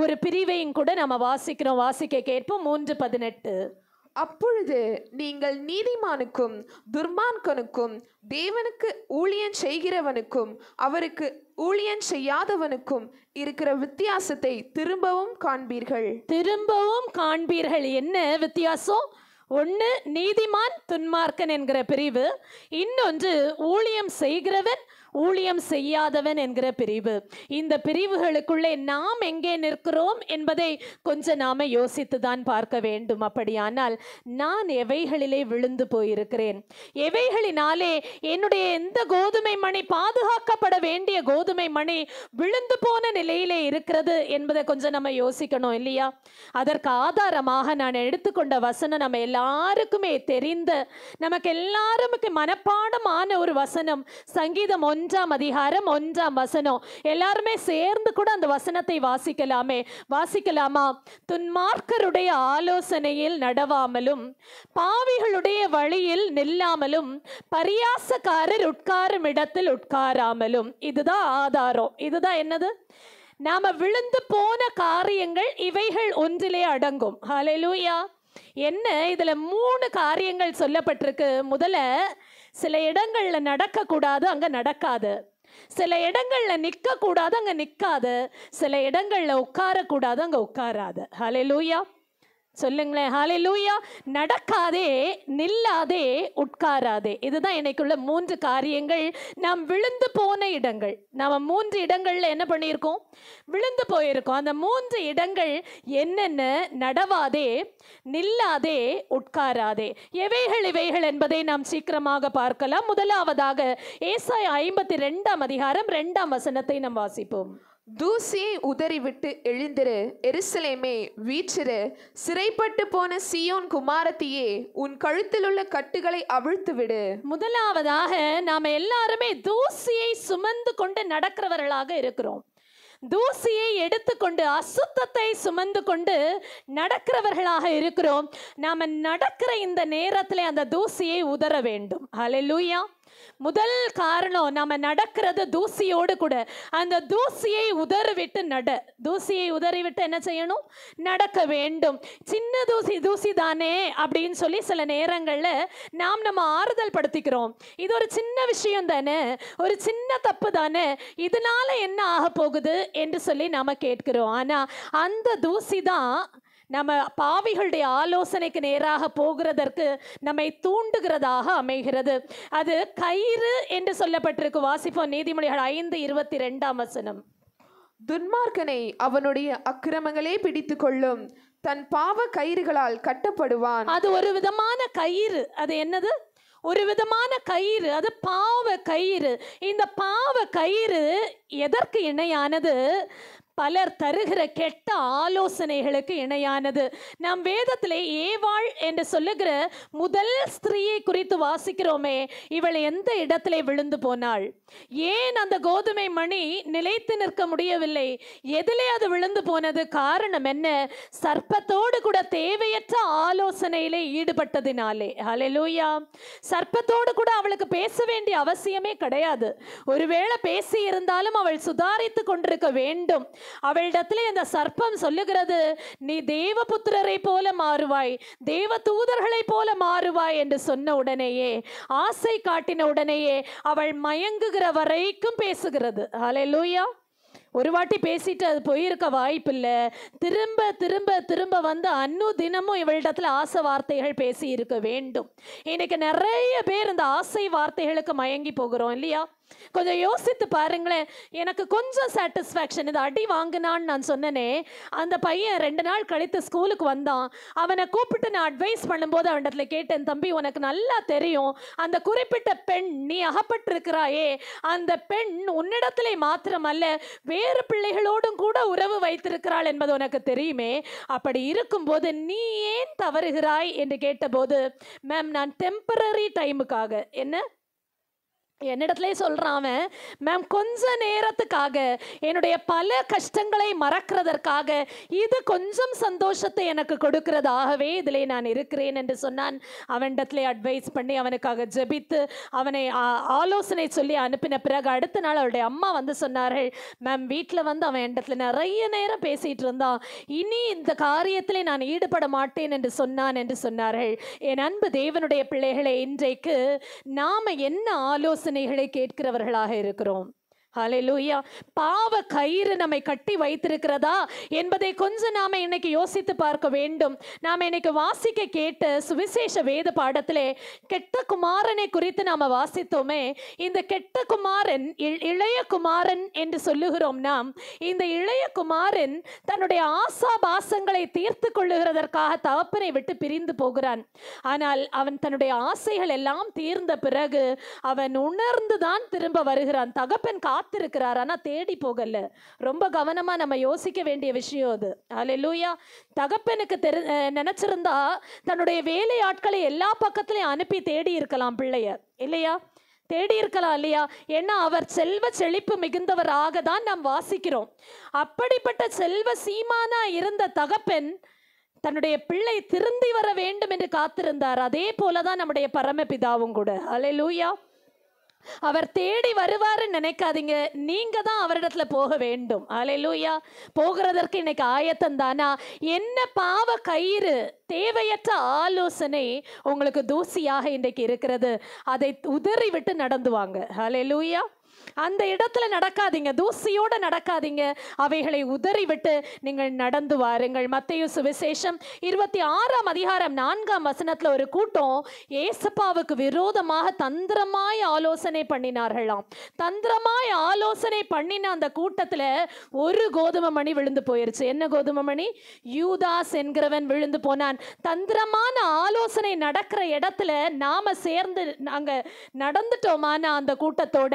ஒரு பிரிவையும் கூட நம்ம வாசிக்க கேட்போம். 3:18. அப்பொழுது நீங்கள் நீதிமானுக்கும் துர்மார்க்கனுக்கும் தேவனுக்கு ஊழியம் செய்கிறவனுக்கும் அவருக்கு ஊழியம் செய்யாதவனுக்கும் இருக்கிற வித்தியாசத்தை திரும்பவும் காண்பீர்கள். என்ன வித்தியாசம்? ஒன்று நீதிமான் துன்மார்க்கன் என்கிற பிரிவு, இன்னொன்று ஊழியம் செய்கிறவன் ஊழியம் செய்யாதவன் என்கிற பிரிவு. இந்த பிரிவுகளுக்குள்ளே நாம் எங்கே நிற்கிறோம் என்பதை கொஞ்சம் நாம யோசித்து தான் பார்க்க வேண்டும். அப்படியானால் நான் எவைகளிலே விழுந்து போயிருக்கிறேன், எவைகளினாலே என்னுடைய எந்த கோதுமை மணி, பாதுகாக்கப்பட வேண்டிய கோதுமை மணி விழுந்து போன நிலையிலே இருக்கிறது என்பதை கொஞ்சம் நம்ம யோசிக்கணும் இல்லையா? அதற்கு ஆதாரமாக நான் எடுத்துக்கொண்ட வசனம் நம்ம எல்லாருக்குமே தெரிந்த, நமக்கு எல்லாருமே மனப்பாடமான ஒரு வசனம். சங்கீதம் 1ஆம் அதிகாரம் 1ஆம் வசனம். எல்லாருமே சேர்ந்து கூட அந்த வசனத்தை வாசிக்கலாமா? துன்மார்க்கருடைய ஆலோசனையில் நடவாமலும் பாவிகளுடைய வழியில் நில்லாமலும் பரியாசக்காரர் உட்காரும் இடத்தில் உட்காராமலும். இதுதான் ஆதாரம். இதுதான் என்னது? நாம விழுந்து போன காரியங்கள் இவைகள் ஒன்றிலே அடங்கும். ஹல்லேலூயா. என்ன இதுல 3 காரியங்கள் சொல்லப்பட்டிருக்கு. முதல்ல, சில இடங்கள்ல நடக்க கூடாது, அங்க நடக்காது. சில இடங்கள்ல நிக்க கூடாது, அங்க நிக்காது. சில இடங்கள்ல உட்கார கூடாது, அங்க உட்காராது. ஹல்லேலூயா சொல்லுங்களேன். ஹல்லேலூயா. நடக்காதே, நில்லாதே, உட்காராதே. இதுதான் இன்னைக்குள்ள 3 காரியங்கள். நாம் விழுந்து போன இடங்கள். நாம 3 இடங்கள்ல என்ன பண்ணியிருக்கோம்? விழுந்து போயிருக்கோம். அந்த 3 இடங்கள் என்னென்ன? நடவாதே, நில்லாதே, உட்காராதே. இவைகள் என்பதை நாம் சீக்கிரமாக பார்க்கலாம். முதலாவதாக ஏசாயா 52ஆம் அதிகாரம் 2ஆம் வசனத்தை நாம் வாசிப்போம். தூசியை உதறிவிட்டு எழுந்திரு, எருசலேமே வீற்றிரு, சிறைப்பட்டு போன சீயோன் குமாரத்தியே, உன் கழுத்தில் உள்ள கட்டுகளை அவிழ்த்து விடு. முதலாவதாக நாம எல்லாருமே தூசியை சுமந்து கொண்டு நடக்கிறவர்களாக இருக்கிறோம். தூசியை எடுத்துக்கொண்டு, அசுத்தத்தை சுமந்து கொண்டு நடக்கிறவர்களாக இருக்கிறோம். நாம நடக்கிற இந்த நேரத்தில் அந்த தூசியை உதற வேண்டும். ஹல்லேலூயா. முதல் காரணம், நாம நடக்கிறது தூசியோடு கூட. அந்த தூசியை உதறிவிட்டு தூசியை உதறிவிட்டு என்ன செய்யணும்? நடக்க வேண்டும். சின்ன தூசி தானே அப்படின்னு சொல்லி சில நேரங்கள்ல நம்ம ஆறுதல் படுத்திக்கிறோம். இது ஒரு சின்ன விஷயம் தானே, ஒரு சின்ன தப்பு தானே, இதனால என்ன ஆக போகுது என்று சொல்லி நாம கேட்கிறோம். ஆனா அந்த தூசி தான் நம்ம பாவிகளுடைய ஆலோசனைக்கு நேராக போகிறதற்கு நம்மை தூண்டுகிறதாக அமைகிறது. அது கயிறு என்று சொல்லப்பட்டிருக்கு. வாசிப்போம் நீதிமொழிகள் 5:22. துன்மார்க்கனை அவனுடைய அக்கிரமங்களே பிடித்து கொள்ளும், தன் பாவ கயிறுகளால் கட்டப்படுவான். அது ஒரு விதமான கயிறு. அது என்னது? ஒரு விதமான கயிறு. அது பாவ கயிறு. இந்த பாவ கயிறு எதற்கு இணையானது? பலர் தருகிற கெட்ட ஆலோசனைகளுக்கு இணையானது. நாம் வேதத்திலே ஏவாள் என்று சொல்லுகிற முதல் ஸ்திரீயை குறித்து வாசிக்கிறோமே, இவள் எந்த இடத்திலே விழுந்து போனாள்? ஏன் அந்த கோதுமை மணி நிலைத்து நிற்க முடியவில்லை? எதிலே அது விழுந்து போனது? காரணம் என்ன? சர்ப்பத்தோடு கூட தேவையற்ற ஆலோசனையிலே ஈடுபட்டதினாலே. ஹல்லேலூயா. சர்ப்பத்தோடு கூட அவளுக்கு பேச வேண்டிய அவசியமே கிடையாது. ஒருவேளை பேசி இருந்தாலும் அவள் சுதாரித்து கொண்டிருக்க வேண்டும். அவளிடத்திலே அந்த சர்ப்பம் சொல்லுகிறது, நீ தேவபுத்திரரை போல மாறுவாய், தேவ தூதர்களை போல மாறுவாய் என்று சொன்ன உடனேயே, ஆசை காட்டின உடனேயே அவள் மயங்குகிற வரைக்கும் பேசுகிறது. ஹல்லேலூயா. ஒரு வாட்டி பேசிட்டு அது போயிருக்க வாய்ப்பில்லை. திரும்ப திரும்ப திரும்ப வந்து தினமும் இவளிடத்துல ஆசை வார்த்தைகள் பேசி இருக்க வேண்டும். இன்னைக்கு நிறைய பேர் இந்த ஆசை வார்த்தைகளுக்கு மயங்கி போகிறோம் இல்லையா? கொஞ்சம் யோசித்து பாருங்களேன். எனக்கு கொஞ்சம் சாட்டிஸ்ஃபேக்ஷன், இது அடி வாங்கினான்னு நான் சொன்னனே, அந்த பையன் 2 நாள் கழித்து ஸ்கூலுக்கு வந்தான். அவனை கூப்பிட்டு நான் அட்வைஸ் பண்ணும்போது அவனிடத்துல கேட்டேன், தம்பி உனக்கு நல்லா தெரியும் அந்த குறிப்பிட்ட பெண் நீ அகப்பட்டிருக்கிறாயே, அந்த பெண் உன்னிடத்திலே மாத்திரமல்ல வேறு பிள்ளைகளோடும் கூட உறவு வைத்திருக்கிறாள் என்பது உனக்கு தெரியுமே, அப்படி இருக்கும்போது நீ ஏன் தவறுகிறாய் என்று கேட்டபோது, மேம் நான் டெம்பரரி டைமுக்காக, என்னிடத்துல சொல்றான் அவன், மேம் கொஞ்ச நேரத்துக்காக என்னுடைய பல கஷ்டங்களை மறக்கிறதற்காக இது கொஞ்சம் சந்தோஷத்தை எனக்கு கொடுக்கிறதாகவே இதிலே நான் இருக்கிறேன் என்று சொன்னான். அவனிடத்துல அட்வைஸ் பண்ணி அவனுக்காக ஜெபித்து அவனை ஆலோசனை சொல்லி அனுப்பின பிறகு அடுத்த நாள் அவருடைய அம்மா வந்து சொன்னார்கள், மேம் வீட்டில் வந்து அவன் இடத்துல நிறைய நேரம் பேசிட்டு இருந்தான், இனி இந்த காரியத்திலே நான் ஈடுபட மாட்டேன் என்று சொன்னான் என்று சொன்னார்கள். என் அன்பு தேவனுடைய பிள்ளைகளை, இன்றைக்கு நாம என்ன ஆலோசனைகளை கேட்கிறவர்களாக இருக்கிறோம்? ஹல்லேலூயா. பாவ கயிறு நம்மை கட்டி வைத்திருக்கிறதா என்பதை கொஞ்சம் நாம இன்னைக்கு யோசித்து பார்க்க வேண்டும். நாம இன்னைக்கு வாசிக்க கேட்ட சுவிசேஷ வேத பாடத்திலே கெட்ட குமாரனை குறித்து நாம வாசித்தோமே. இந்த கெட்ட குமாரன் இளைய குமாரன் என்று சொல்லுகிறோம் நாம். இந்த இளைய குமாரன் தன்னுடைய ஆசாபாசங்களை தீர்த்து கொள்ளுகிறதற்காக தகப்பனை விட்டு பிரிந்து போகிறான். ஆனால் அவன் தன்னுடைய ஆசைகள் எல்லாம் தீர்ந்த பிறகு அவன் உணர்ந்துதான் திரும்ப வருகிறான். தகப்பன் காத்திருக்கிறார், ஆனா தேடி போகல. ரொம்ப கவனமா நம்ம யோசிக்க வேண்டிய விஷயம் அது. ஹல்லேலூயா. தகப்பனுக்கு நினைச்சிருந்தா தன்னுடைய வேலையாட்களை எல்லா பக்கத்திலையும் அனுப்பி தேடி இருக்கலாம் பிள்ளைய, இல்லையா? தேடி இருக்கலாம் இல்லையா? ஏன்னா அவர் செல்வ செழிப்பு மிகுந்தவராக தான் நாம் வாசிக்கிறோம். அப்படிப்பட்ட செல்வ சீமானா இருந்த தகப்பன் தன்னுடைய பிள்ளை திருந்தி வர வேண்டும் என்று காத்திருந்தார். அதே போலதான் நம்முடைய பரமபிதாவும் கூட. ஹல்லேலூயா. அவர் தேடி வருவாருன்னு நினைக்காதீங்க, நீங்க தான் அவரிடத்துல போக வேண்டும். ஹல்லேலூயா. போகிறதற்கு இன்னைக்கு ஆயத்தம் தானா? என்ன பாவ கயிறு, தேவையற்ற ஆலோசனை உங்களுக்கு தூசியாக இன்றைக்கு இருக்கிறது, அதை உதறி விட்டு நடந்து வாங்க. ஹல்லேலூயா. அந்த இடத்துல நடக்காதீங்க, தூசியோட நடக்காதீங்க, அவைகளை உதறிவிட்டு நீங்கள் நடந்து வாருங்கள். மத்தேயு சுவிசேஷம் 26ஆம் அதிகாரம் 4ஆம் வசனத்துல ஒரு கூட்டம் ஏசப்பாவுக்கு விரோதமாக தந்திரமாய் ஆலோசனை பண்ணினார்களாம். தந்திரமாய் ஆலோசனை பண்ணின அந்த கூட்டத்துல ஒரு கோதுமை மணி விழுந்து போயிருச்சு. என்ன கோதுமை மணி? யூதாஸ் என்கிறவன் விழுந்து போனான். தந்திரமான ஆலோசனை நடக்கிற இடத்துல நாம சேர்ந்து நாங்க நடந்துட்டோமான அந்த கூட்டத்தோட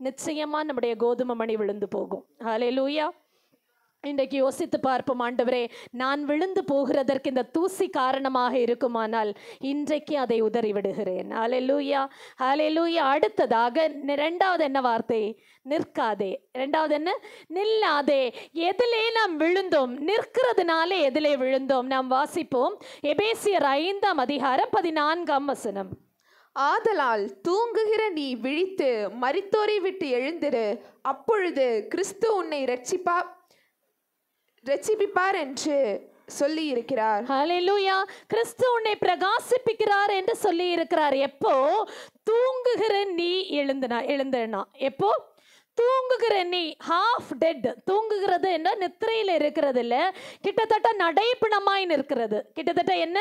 நிச்சயமா நம்முடைய கோதுமை மணி விழுந்து போகும். ஹல்லேலூயா. இன்றைக்கு யோசித்து பார்ப்போம், ஆண்டவரே நான் விழுந்து போகிறதற்கு இந்த தூசி காரணமாக இருக்குமானால் இன்றைக்கு அதை உதறி விடுகிறேன். ஹல்லேலூயா. ஹல்லேலூயா. அடுத்ததாக 2வது என்ன வார்த்தை? நிற்காதே. 2வது என்ன? நில்லாதே. எதிலே நாம் விழுந்தோம்? நிற்கிறதுனாலே எதிலே விழுந்தோம்? நாம் வாசிப்போம் எபேசியர் 5ஆம் அதிகாரம் 14ஆம் வசனம். ஆதலால் தூங்குகிற நீ விழித்து மரித்தோரை விட்டு எழுந்திரு, அப்பொழுது கிறிஸ்து உன்னை ரட்சிப்பிப்பார் என்று சொல்லி இருக்கிறார். ஹல்லேலூயா. கிறிஸ்து உன்னை பிரகாசிப்பிக்கிறார் என்று சொல்லி இருக்கிறார். எப்போ? தூங்குகிற நீ எழுந்தனா. எப்போ? தூங்குகிற நீ ஹாஃப் டெட், தூங்குகிறது என்ற நித்திரையில் இருக்கிறது இல்லை, கிட்டத்தட்ட நடைப்பிணமாய் நிற்கிறது. கிட்டத்தட்ட என்ன?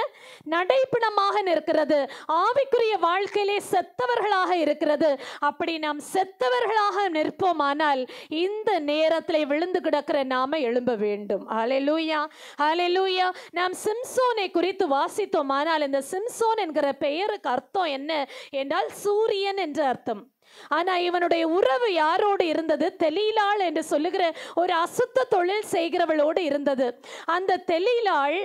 நடைப்பிணமாக நிற்கிறது. ஆவிக்குரிய வாழ்க்கையிலே செத்தவர்களாக இருக்கிறது. அப்படி நாம் செத்தவர்களாக நிற்போமானால் இந்த நேரத்திலே விழுந்து கிடக்கிற நாம எழும்ப வேண்டும். ஹல்லேலூயா, ஹல்லேலூயா. நாம் சிம்சோனை குறித்து வாசித்தோமானால் இந்த சிம்சோன் என்கிற பெயருக்கு அர்த்தம் என்ன என்றால் சூரியன் என்று அர்த்தம். ஆனா இவனுடைய உறவு யாரோடு இருந்தது? தெலீலாள் என்று சொல்லுகிற ஒரு அசுத்த தொழில் செய்கிறவளோடு இருந்தது. அந்த தெலீலாள்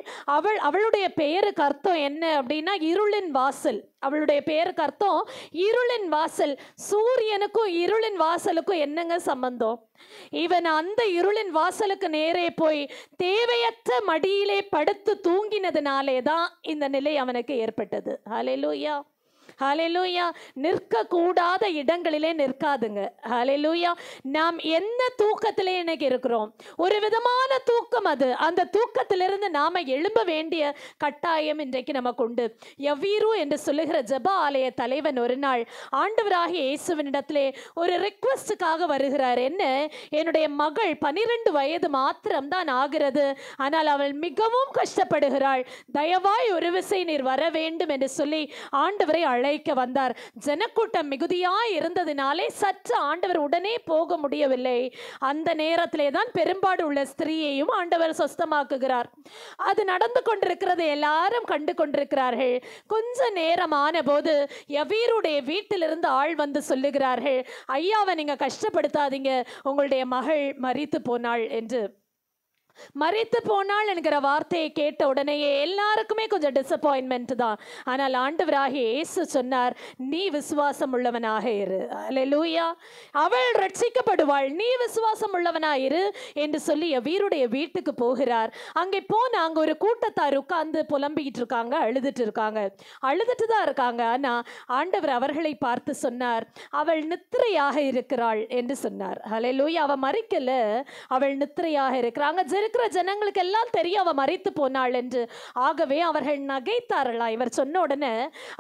அவளுடைய பெயருக்கு அர்த்தம் என்ன அப்படின்னா இருளின் வாசல். அவளுடைய பெயருக்கு அர்த்தம் இருளின் வாசல். சூரியனுக்கும் இருளின் வாசலுக்கும் என்னங்க சம்பந்தம்? இவன் அந்த இருளின் வாசலுக்கு நேரே போய் தேவையற்ற மடியிலே படுத்து தூங்கினதுனாலே தான் இந்த நிலை அவனுக்கு ஏற்பட்டது. ஹல்லேலூயா, ஹல்லேலூயா. நிற்க கூடாத இடங்களிலே நிற்காதுங்க. ஹல்லேலூயா. நாம் என்ன தூக்கத்திலே இன்னைக்கு இருக்கிறோம்? ஒரு விதமான தூக்கம் அது. அந்த தூக்கத்திலிருந்து நாம எழும்ப வேண்டிய கட்டாயம் இன்றைக்கு நமக்கு உண்டு. யவீரு என்று சொல்லுகிற ஜெப ஆலய தலைவன் ஒரு நாள் ஆண்டவராகிய இயேசுவினிடத்திலே ஒரு ரிக்வெஸ்டுக்காக வருகிறார். என்ன? என்னுடைய மகள் 12 வயது மாத்திரம்தான் ஆகிறது, ஆனால் அவள் மிகவும் கஷ்டப்படுகிறாள், தயவாய் ஒரு விசை நீர் வர வேண்டும் என்று சொல்லி ஆண்டவரை அழைக்க வந்தார். ஜனக்கூட்டம் மிகுதியாய் இருந்ததினாலே சற்று ஆண்டவர் உடனே போக முடியவில்லை. அந்த நேரத்திலே தான் பெரும்பாடு உள்ள ஸ்திரீயையும் ஆண்டவர் சொஸ்தமாக்குகிறார். அது நடந்து கொண்டிருக்கிறது, எல்லாரும் கண்டு கொண்டிருக்கிறார்கள். கொஞ்ச நேரம் ஆன போது யவீருடைய வீட்டிலிருந்து ஆள் வந்து சொல்லுகிறார்கள், ஐயாவை நீங்க கஷ்டப்படுத்தாதீங்க, உங்களுடைய மகள் மரித்து போனாள் என்று. மரித்து போனாள் என்கிற வார்த்தையை கேட்ட உடனேயே எல்லாருக்குமே கொஞ்சம் டிசப்பாயின்மெண்ட் தான். ஆனால் ஆண்டவராகிய இயேசு சொன்னார், நீ விசுவாசம் உள்ளவனாக இரு. அல்லேலூயா. அவள் ரட்சிக்கப்படுவாள், நீ விசுவாசம் உள்ளவனாயிரு என்று சொல்லி யவீருடைய வீட்டுக்கு போகிறார். அங்கே போனா அங்க ஒரு கூட்டத்தார் உட்கார்ந்து புலம்பிக்கிட்டு இருக்காங்க, அழுதுட்டு தான் இருக்காங்க. ஆனா ஆண்டவர் அவர்களை பார்த்து சொன்னார், அவள் நித்திரையாக இருக்கிறாள் என்று சொன்னார். அல்லேலூயா. அவ மரிக்கல, அவள் நித்திரையாக இருக்கிறாங்க. இருக்கிற ஜனங்களுக்கு எல்லாம் தெரியும் அவ மரித்து போனாள் என்று. ஆகவே அவர்கள் நகைத்தார்களா. இவர் சொன்ன உடனே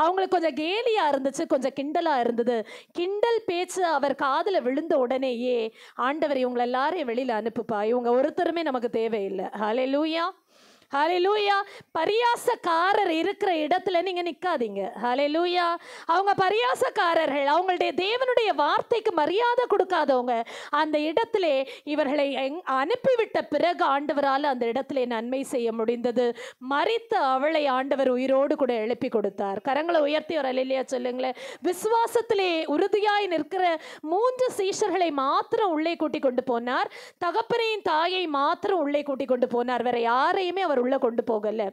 அவங்களுக்கு கொஞ்சம் கேலியா இருந்துச்சு, கொஞ்சம் கிண்டலா இருந்தது. கிண்டல் பேச்சு அவர் காதுல விழுந்த உடனேயே ஆண்டவர் இவங்க எல்லாரையும் வெளியில அனுப்புப்பா, இவங்க ஒருத்தருமே நமக்கு தேவையில்லை. ஹல்லேலூயா, ஹல்லேலூயா. பரியாசக்காரர் இருக்கிற இடத்துல நீங்க நிக்காதீங்க. ஹல்லேலூயா. அவங்க பரியாசக்காரர்கள், அவங்களுடைய தேவனுடைய வார்த்தைக்கு மரியாதை கொடுக்காதவங்க. அந்த இடத்திலே இவர்களை அனுப்பிவிட்ட பிறகு ஆண்டவரால் அந்த இடத்திலே நன்மை செய்ய முடிந்தது. மரித்த அவளை ஆண்டவர் உயிரோடு கூட எழுப்பி கொடுத்தார். கரங்களை உயர்த்தி ஒரு அல்லேலூயா சொல்லுங்களேன். விசுவாசத்திலே உறுதியாய் நிற்கிற 3 சீஷர்களை மாத்திரம் உள்ளே கூட்டி கொண்டு போனார். தகப்பனையும் தாயை மாத்திரம் உள்ளே கூட்டி கொண்டு போனார். வேற யாரையுமே அவர் உள்ள கொண்டு போகல.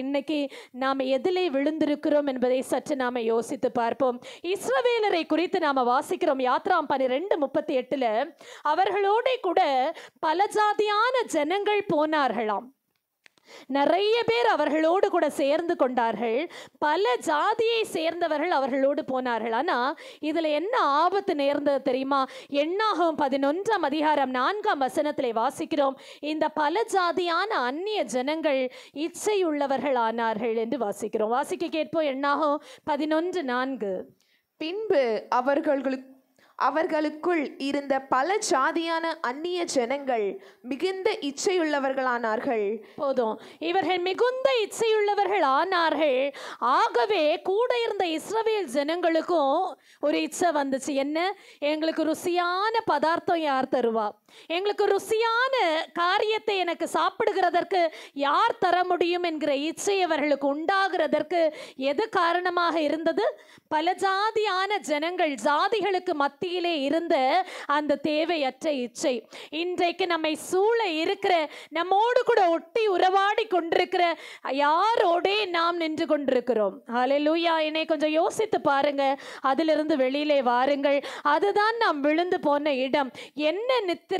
இன்னைக்கு நாம எதிலே விழுந்திருக்கிறோம் என்பதை சற்று நாம யோசித்து பார்ப்போம். இஸ்ரவேலரை குறித்து நாம வாசிக்கிறோம். யாத்ராம் 12:38 அவர்களோட கூட பல ஜாதியான ஜனங்கள் போனார்களாம். நிறைய பேர் அவர்களோடு கூட சேர்ந்து கொண்டார்கள். பல ஜாதியை சேர்ந்தவர்கள் அவர்களோடு போனார்கள். ஆனா இதுல என்ன ஆபத்து நேர்ந்தது தெரியுமா? எண்ணாகமம் 11ஆம் அதிகாரம் 4ஆம் வசனத்திலே வாசிக்கிறோம், இந்த பல ஜாதியான அந்நிய ஜனங்கள் இச்சையுள்ளவர்கள் ஆனார்கள் என்று வாசிக்கிறோம். வாசிக்க கேட்போம். எண்ணாகமம் 11:4. பின்பு அவர்களுக்குள் இருந்த பல ஜாதியான அந்நிய ஜனங்கள் மிகுந்த இச்சையுள்ளவர்களானார்கள். போதும், இவர்கள் மிகுந்த இச்சையுள்ளவர்கள் ஆனார்கள். ஆகவே கூட இருந்த இஸ்ரவேல் ஜனங்களுக்கும் ஒரு இச்சை வந்துச்சு. என்ன? எங்களுக்கு ருசியான பதார்த்தம் யார் தருவா? எங்களுக்கு ருசியான காரியத்தை எனக்கு சாப்பிடுகிறதற்கு யார் தர முடியும் என்கிற இச்சை அவர்களுக்கு உண்டாகிறதற்கு எது காரணமாக இருந்தது? பல ஜாதியான ஜனங்கள், ஜாதிகளுக்கு மத்தியிலே இருந்த அந்த தேவையற்ற இச்சை. இன்றைக்கு நம்மை சூழ இருக்கிற, நம்மோடு கூட ஒட்டி உறவாடி கொண்டிருக்கிற யாரோடே நாம் நின்று கொண்டிருக்கிறோம்? ஹல்லேலூயா. என்னை கொஞ்சம் யோசித்து பாருங்க, அதிலிருந்து வெளியிலே வாருங்கள். அதுதான் நாம் விழுந்து போன இடம். என்ன நித்திரை?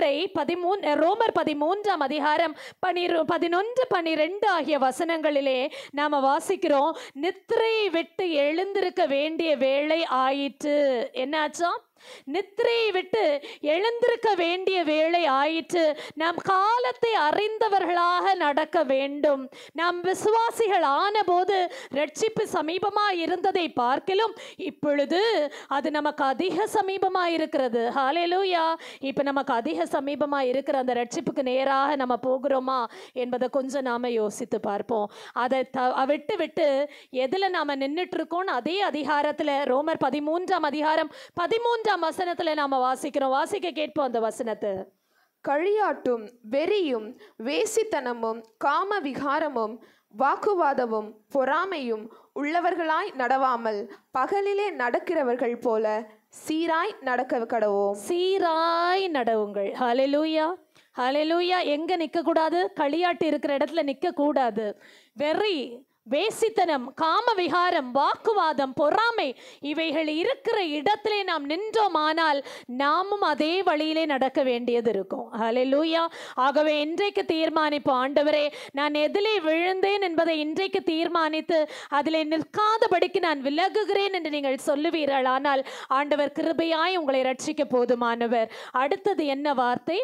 ரோமர் 13ஆம் அதிகாரம் 11-12 ஆகிய வசனங்களிலே நாம வாசிக்கிறோம், நித்திரையை விட்டு எழுந்திருக்க வேண்டிய வேளை ஆயிற்று. என்னாச்சா? நித்திரையை விட்டு எழுந்திருக்க வேண்டிய வேளை ஆயிற்று. நாம் காலத்தை அறிந்தவர்களாக நடக்க வேண்டும். நாம் விசுவாசிகள் ஆனபோது ரட்சிப்பு சமீபமாக இருந்ததை பார்க்கிலும் இப்பொழுது அது நமக்கு அதிக சமீபமாக இருக்கிறது. ஹல்லேலூயா. இப்போ நமக்கு அதிக சமீபமாக இருக்கிற அந்த ரட்சிப்புக்கு நேராக நம்ம போகிறோமா என்பதை கொஞ்சம் நாம் யோசித்து பார்ப்போம். அதை விட்டு விட்டு எதில் நாம் நின்றுட்டு இருக்கோம்னு அதே அதிகாரத்தில் ரோமர் 13ஆம் அதிகாரம் 13ஆம் வசனத்தில் நாம் வாசிக்கிறோம். வாசிக்க கேட்போம் அந்த வசனத்தை. கழியாட்டும் வெறியும் வேசித்தனமும் காம விகாரமும் வாக்குவாதமும் பொறாமையும் உள்ளவர்களாய் நடவாமல் பகலிலே நடக்கிறவர்கள் போல சீராய் நடக்க கடவோம். சீராய் நடவுங்கள். ஹல்லேலூயா, ஹல்லேலூயா. எங்க நிற்க கூடாது? களியாட்டு இருக்கிற இடத்துல நிற்க கூடாது. வெறி, வேசித்தனம், காம விகாரம், வாக்குவாதம், பொறாமை இவைகள் இருக்கிற இடத்திலே நாம் நின்றோமானால் நாமும் அதே வழியிலே நடக்க வேண்டியது இருக்கும். ஹல்லேலூயா. ஆகவே இன்றைக்கு தீர்மானிப்போம், ஆண்டவரே நான் எதிலே விழுந்தேன் என்பதை இன்றைக்கு தீர்மானித்து அதிலே நிற்காதபடிக்கு நான் விலகுகிறேன் என்று நீங்கள் சொல்லுவீர்கள். ஆனால் ஆண்டவர் கிருபையாய் உங்களை ரட்சிக்க போதுமானவர். அடுத்தது என்ன வார்த்தை?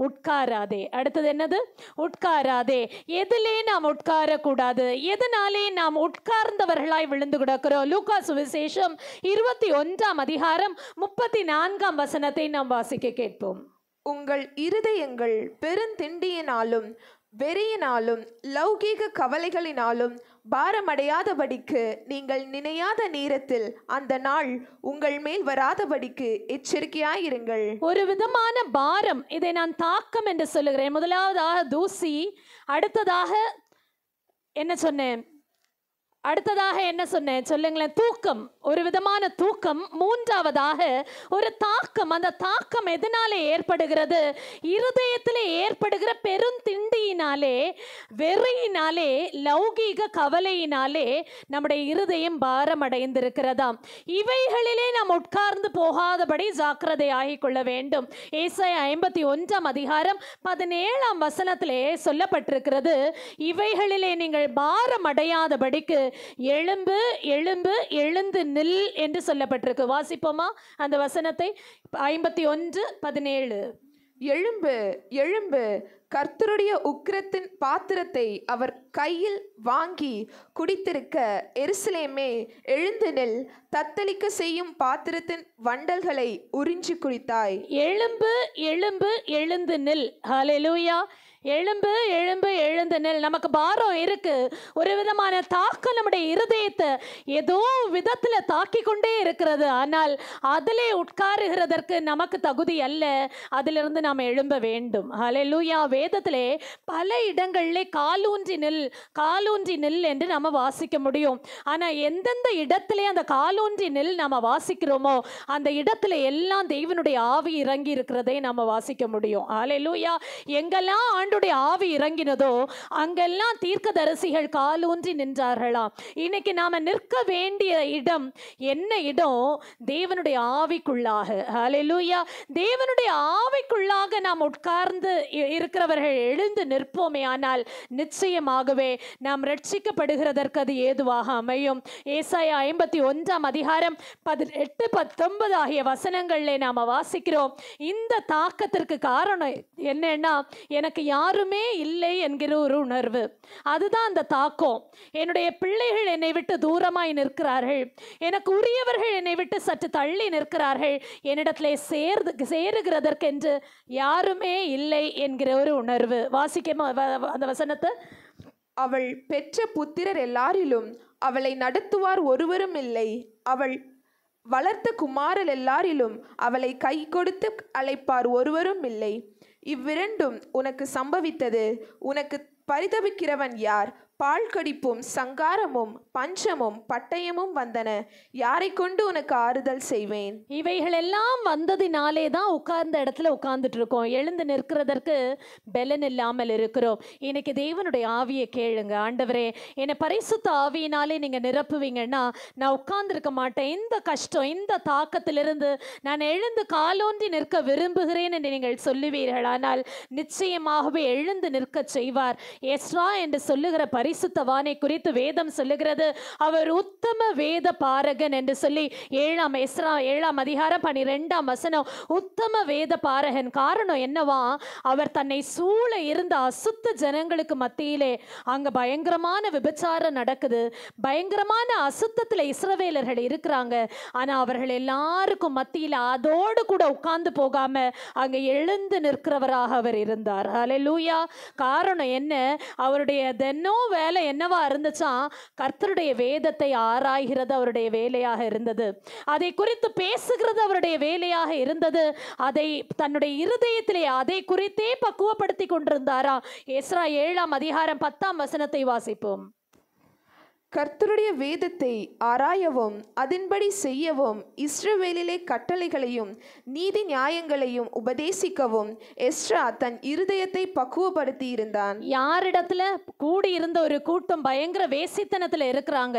உட்காராதே. அடுத்தது என்னது? உட்காராதே. எதிலே நாம் உட்காரக்கூடாது? எதனால நாம் உட்கார்ந்தவர்களாய் விழுந்து கிடக்கிறோம்? லூக்கா சுவிசேஷம் 21ஆம் அதிகாரம் 34ஆம் வசனத்தை நாம் வாசிக்க கேட்போம். உங்கள் இருதயங்கள் பெருந்திண்டியினாலும் வெறியினாலும் லௌகீக கவலைகளினாலும் பாரமடையாதபடிக்கு நீங்கள் நினையாத நேரத்தில் அந்த நாள் உங்கள் மேல் வராதபடிக்கு எச்சரிக்கையாயிருங்கள். ஒரு விதமான பாரம், இதை நான் தாக்கம் என்று சொல்லுகிறேன். முதலாவதாக தூசி, அடுத்ததாக என்ன சொன்னேன்? சொல்லுங்களேன். தூக்கம், ஒரு விதமான தூக்கம். மூன்றாவதாக ஒரு தாக்கம். அந்த தாக்கம் எதனாலே ஏற்படுகிறது? இருதயத்திலே ஏற்படுகிற பெருந்திண்டியினாலே, வெறியினாலே, லௌகீக கவலையினாலே நம்முடைய இருதயம் பாரம் அடைந்திருக்கிறதாம். இவைகளிலே நாம் உட்கார்ந்து போகாதபடி ஜாக்கிரதையாகிக் கொள்ள வேண்டும். ஏசாயா 51ஆம் அதிகாரம் 17ஆம் வசனத்திலே சொல்லப்பட்டிருக்கிறது, இவைகளிலே நீங்கள் பாரம் அடையாதபடிக்கு எழும்பு எழும்பு எழுந்து நில் என்று சொல்லப்பட்டிருக்கு. வாசிப்போமா அந்த வசனத்தை? 51:17. எழும்பு எழும்பு, கர்த்தருடைய உக்கிரத்தின் பாத்திரத்தை அவர் கையில் வாங்கி குடித்திருக்க எருசலேமே எழுந்து நில், தத்தளிக்க செய்யும் பாத்திரத்தின் வண்டல்களை உறிஞ்சி குடித்தாய். எழும்பு எழும்பு எழுந்து நில். ஹல்லேலூயா. எழும்பு எழும்பு எழுந்து நில். நமக்கு பாரம் இருக்கு, ஒரு விதமான தாக்கம் நம்முடைய இருதயத்தை ஏதோ விதத்துல தாக்கி கொண்டே இருக்கிறது. ஆனால் அதிலே உட்காருகிறதற்கு நமக்கு தகுதி அல்ல. அதிலிருந்து நாம் எழும்ப வேண்டும். ஹல்லேலூயா. வேதத்திலே பல இடங்களிலே காலூன்றி நில், காலூன்றி நில் என்று நம்ம வாசிக்க முடியும். ஆனா எந்தெந்த இடத்திலே அந்த காலூன்றி நில் நம்ம வாசிக்கிறோமோ அந்த இடத்துல எல்லாம் தேவனுடைய ஆவி இறங்கி இருக்கிறதை நம்ம வாசிக்க முடியும். ஹல்லேலூயா. எங்கெல்லாம் ஆவி இறங்கினதோ அங்கெல்லாம் தீர்க்கதரிசிகள் காலூன்றி நின்றார்களாம். இன்னைக்கு நாம நிற்க வேண்டிய இடம் என்ன இடம்? தேவனுடைய ஆவிக்குள்ளாக. ஹல்லேலூயா. தேவனுடைய ஆவிக்குள்ளாக நாம் உட்கார்ந்து இருக்கிறவர்கள் எழுந்து நிற்போமே ஆனால் நிச்சயமாகவே நாம் ரட்சிக்கப்படுகிறதற்கு அது ஏதுவாக அமையும். ஏசாயா 51ஆம் அதிகாரம் 18-19 ஆகிய வசனங்களிலே நாம வாசிக்கிறோம். இந்த தாக்கத்திற்கு காரணம் என்னன்னா, எனக்கு யாருமே இல்லை என்கிற ஒரு உணர்வு. அதுதான் அந்த தாக்கம். என்னுடைய பிள்ளைகள் என்னை விட்டு தூரமாய் நிற்கிறார்கள், எனக்கு உரியவர்கள் என்னை விட்டு சற்று தள்ளி நிற்கிறார்கள், என்னிடத்திலே சேருகிறதற்கென்று யாருமே இல்லை என்கிற ஒரு உணர்வு. வாசிக்க அந்த வசனத்தை. அவள் பெற்ற புத்திரர் எல்லாரிலும் அவளை நடத்துவார் ஒருவரும் இல்லை, அவள் வளர்த்த குமாரர் எல்லாரிலும் அவளை கை கொடுத்து அழைப்பார் ஒருவரும் இல்லை. இவ்விரண்டும் உனக்கு சம்பவித்தது. உனக்கு பரிதபிக்கிறவன் யார்? பால் கடிப்பும் சங்காரமும் பஞ்சமும் பட்டயமும் வந்தன, யாரை கொண்டு உனக்கு ஆறுதல் செய்வேன்? இவைகள் எல்லாம் வந்ததினாலே தான் உட்கார்ந்த இடத்துல உட்கார்ந்துட்டு இருக்கோம், எழுந்து நிற்கிறதற்கு பலன் இல்லாமல் இருக்கிறோம். இன்னைக்கு தேவனுடைய ஆவியை கேளுங்க. ஆண்டவரே என்னை பரிசுத்த ஆவியினாலே நீங்க நிரப்புவீங்கன்னா நான் உட்கார்ந்துருக்க மாட்டேன். இந்த கஷ்டம், இந்த தாக்கத்திலிருந்து நான் எழுந்து காலோன்றி நிற்க விரும்புகிறேன் என்று நீங்கள் சொல்லுவீர்கள். ஆனால் நிச்சயமாகவே எழுந்து நிற்க செய்வார். எஸ்ரா என்று சொல்லுகிற பரிசுத்தவானை குறித்து வேதம் சொல்லுகிறது, அவர் உத்தம வேத பாரகன் என்று சொல்லி 7ஆம் அதிகாரம் 12ஆம் வசனம். உத்தம வேத பாரகன். காரணம் என்னவா? அவர் தன்னை சூழ இருந்த அசுத்த ஜனங்களுக்கு மத்தியிலே அங்க பயங்கரமான விபச்சாரம் நடக்குது, பயங்கரமான அசுத்தத்துல இஸ்ரவேலர்கள் இருக்கிறாங்க. ஆனா அவர்கள் எல்லாருக்கும் மத்தியில அதோடு கூட உட்கார்ந்து போகாம அங்க எழுந்து நிற்கிறவராக அவர் இருந்தார். ஹல்லேலூயா. காரணம் என்ன? அவருடைய தினம் வேலை என்னவா இருந்துச்சா? கர்த்தருடைய வேதத்தை ஆராய்கிறது அவருடைய வேலையாக இருந்தது. அதை குறித்து பேசுகிறது அவருடைய வேலையாக இருந்தது. அதை தன்னுடைய இருதயத்திலே அதை குறித்தே பக்குவப்படுத்தி கொண்டிருந்தாரா. எஸ்றா 7ஆம் அதிகாரம் 10ஆம் வசனத்தை வாசிப்போம். கர்த்தருடைய வேதத்தை ஆராயவும் அதன்படி செய்யவும் இஸ்ரவேலிலே கட்டளைகளையும் நீதி நியாயங்களையும் உபதேசிக்கவும் எஸ்றா தன் இருதயத்தை பக்குவப்படுத்தி இருந்தான். யாரிடத்துல கூடி இருந்த ஒரு கூட்டம் பயங்கர வேசித்தனத்துல இருக்கிறாங்க.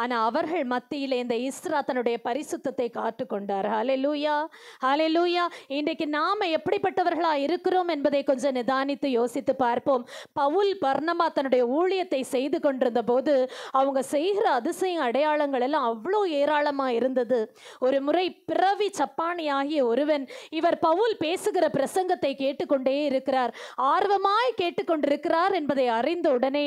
ஆனா அவர்கள் மத்தியில இந்த எஸ்றா தன்னுடைய பரிசுத்தத்தை காட்டுக்கொண்டார். ஹல்லேலூயா, ஹல்லேலூயா. இன்றைக்கு நாம எப்படிப்பட்டவர்களா இருக்கிறோம் என்பதை கொஞ்சம் நிதானித்து யோசித்து பார்ப்போம். பவுல் பர்னபா தன்னுடைய ஊழியத்தை செய்து கொண்டிருந்த போது அவங்க செய்கிற அதிசய அடையாளங்கள் எல்லாம் அவ்வளோ ஏராளமா இருந்தது. ஒரு முறை பிறவி சப்பானியாகிய ஒருவன் இவர் பவுல் பேசுகிற பிரசங்கத்தை கேட்டுக்கொண்டே இருக்கிறார், ஆர்வமாய் கேட்டுக்கொண்டிருக்கிறார் என்பதை அறிந்த உடனே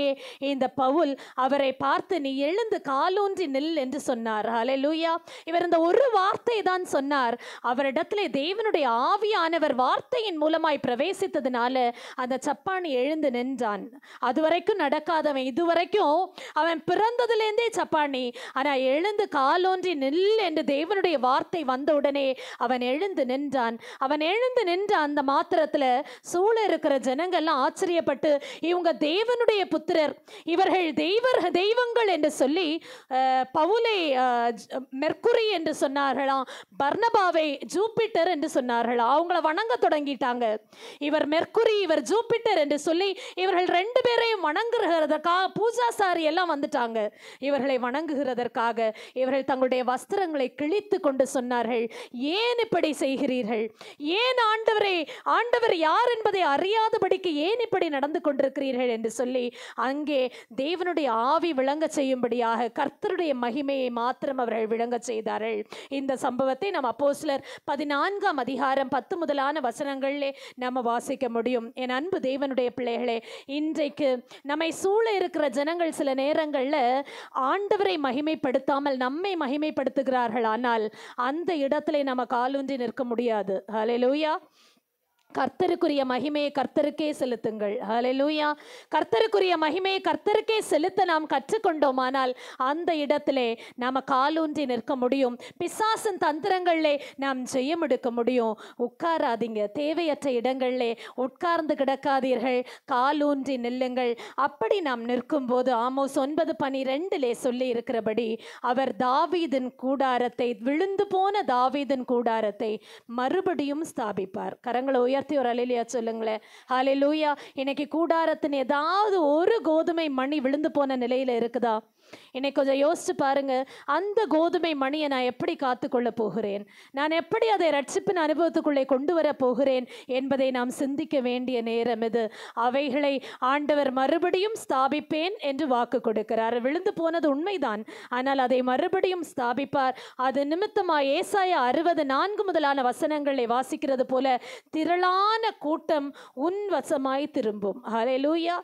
இந்த பவுல் அவரை பார்த்து, நீ எழுந்து காலூன்றி நில் என்று சொன்னார். ஹல்லேலூயா. இவர் இந்த ஒரு வார்த்தை தான் சொன்னார். அவரிடத்திலே தேவனுடைய ஆவியானவர் வார்த்தையின் மூலமாய் பிரவேசித்ததுனால அந்த சப்பானி எழுந்து நின்றான். அதுவரைக்கும் நடக்காதவன், இதுவரைக்கும் அவன் பிறந்ததிலேருந்தே சப்பானி, ஆனா எழுந்து காலோன்றி நில் என்று தேவனுடைய வார்த்தை வந்த உடனே அவன் எழுந்து நின்றான். அவன் எழுந்து நின்ற அந்த மாத்திரத்துல சூழ இருக்கிற ஜனங்கள்லாம் ஆச்சரியப்பட்டு, இவங்க தேவனுடைய புத்திரர், இவர்கள் தெய்வங்கள் என்று சொல்லி பவுலை மெர்க்குரி என்று சொன்னார்களாம், பர்னபாவை ஜூபிட்டர் என்று சொன்னார்களாம். அவங்கள வணங்க தொடங்கிட்டாங்க. இவர் மெர்க்குரி, இவர் ஜூபிட்டர் என்று சொல்லி இவர்கள் 2 பேரையும் வணங்குகிறதற்காக பூஜாசாரி எல்லாம் வந்துட்டாங்க. இவர்களை வணங்குகிறதற்காக இவர்கள் தங்களுடைய வஸ்திரங்களை கிழித்து கொண்டு சொன்னார்கள், ஏன் இப்படி செய்கிறீர்கள்? ஏன் ஆண்டவர் யார் என்பதை அறியாதபடிக்கு ஏன் இப்படி நடந்து கொண்டிருக்கிறீர்கள் என்று சொல்லி அங்கே தேவனுடைய ஆவி விளங்க செய்யும்படியாக கர்த்தருடைய மகிமையை மாத்திரம் அவர்கள் விளங்க செய்தார்கள். இந்த சம்பவத்தை நம்ம அப்போஸ்தலர் 14ஆம் அதிகாரம் 10 முதலான வசனங்களிலே நம்ம வாசிக்க முடியும். என் அன்பு தேவனுடைய பிள்ளைகளே, இன்றைக்கு நம்மை சூழ இருக்கிற ஜனங்கள் சில நேரங்கள்ல ஆண்டவரை மகிமைப்படுத்தாமல் நம்மை மகிமைப்படுத்துகிறார்கள். ஆனால் அந்த இடத்திலே நம்ம காலூன்றி நிற்க முடியாது. ஹல்லேலூயா. கர்த்தருக்குரிய மகிமையை கர்த்தருக்கே செலுத்துங்கள். ஹல்லேலூயா. கர்த்தருக்குரிய மகிமையை கர்த்தருக்கே செலுத்த நாம் கற்றுக்கொண்டோமானால் அந்த இடத்திலே நாம் காலூன்றி நிற்க முடியும். பிசாசின் தந்திரங்களிலே நாம் ஜெயம் எடுக்க முடியும். உட்காராதீங்க, தேவையற்ற இடங்களிலே உட்கார்ந்து கிடக்காதீர்கள், காலூன்றி நில்லுங்கள். அப்படி நாம் நிற்கும் போது ஆமோஸ் 9:12 சொல்லி இருக்கிறபடி அவர் தாவீதின் கூடாரத்தை, விழுந்து போன தாவீதின் கூடாரத்தை மறுபடியும் ஸ்தாபிப்பார். கரங்களை உயர்த்தி ஒரு அல்லேலூயா சொல்லுங்களேன். ஹல்லேலூயா. இன்னைக்கு கூடாரத்தின் ஏதாவது ஒரு கோதுமை மணி விழுந்து போன நிலையில இருக்குதா? இன்னைக்கு கொஞ்சம் யோசிச்சு பாருங்க. அந்த கோதுமை மணியை நான் எப்படி காத்துக்கொள்ள போகிறேன்? நான் எப்படி அதை ரட்சிப்பின் அனுபவத்துக்குள்ளே கொண்டு வர போகிறேன் என்பதை நாம் சிந்திக்க வேண்டிய நேரம் இது. அவைகளை ஆண்டவர் மறுபடியும் ஸ்தாபிப்பேன் என்று வாக்கு கொடுக்கிறார். விழுந்து போனது உண்மைதான், ஆனால் அதை மறுபடியும் ஸ்தாபிப்பார். அது நிமித்தமாக ஏசாயா 60:4 முதலான வசனங்களை வாசிக்கிறது போல திரளான கூட்டம் உன் வசமாய் திரும்பும். ஹல்லேலூயா.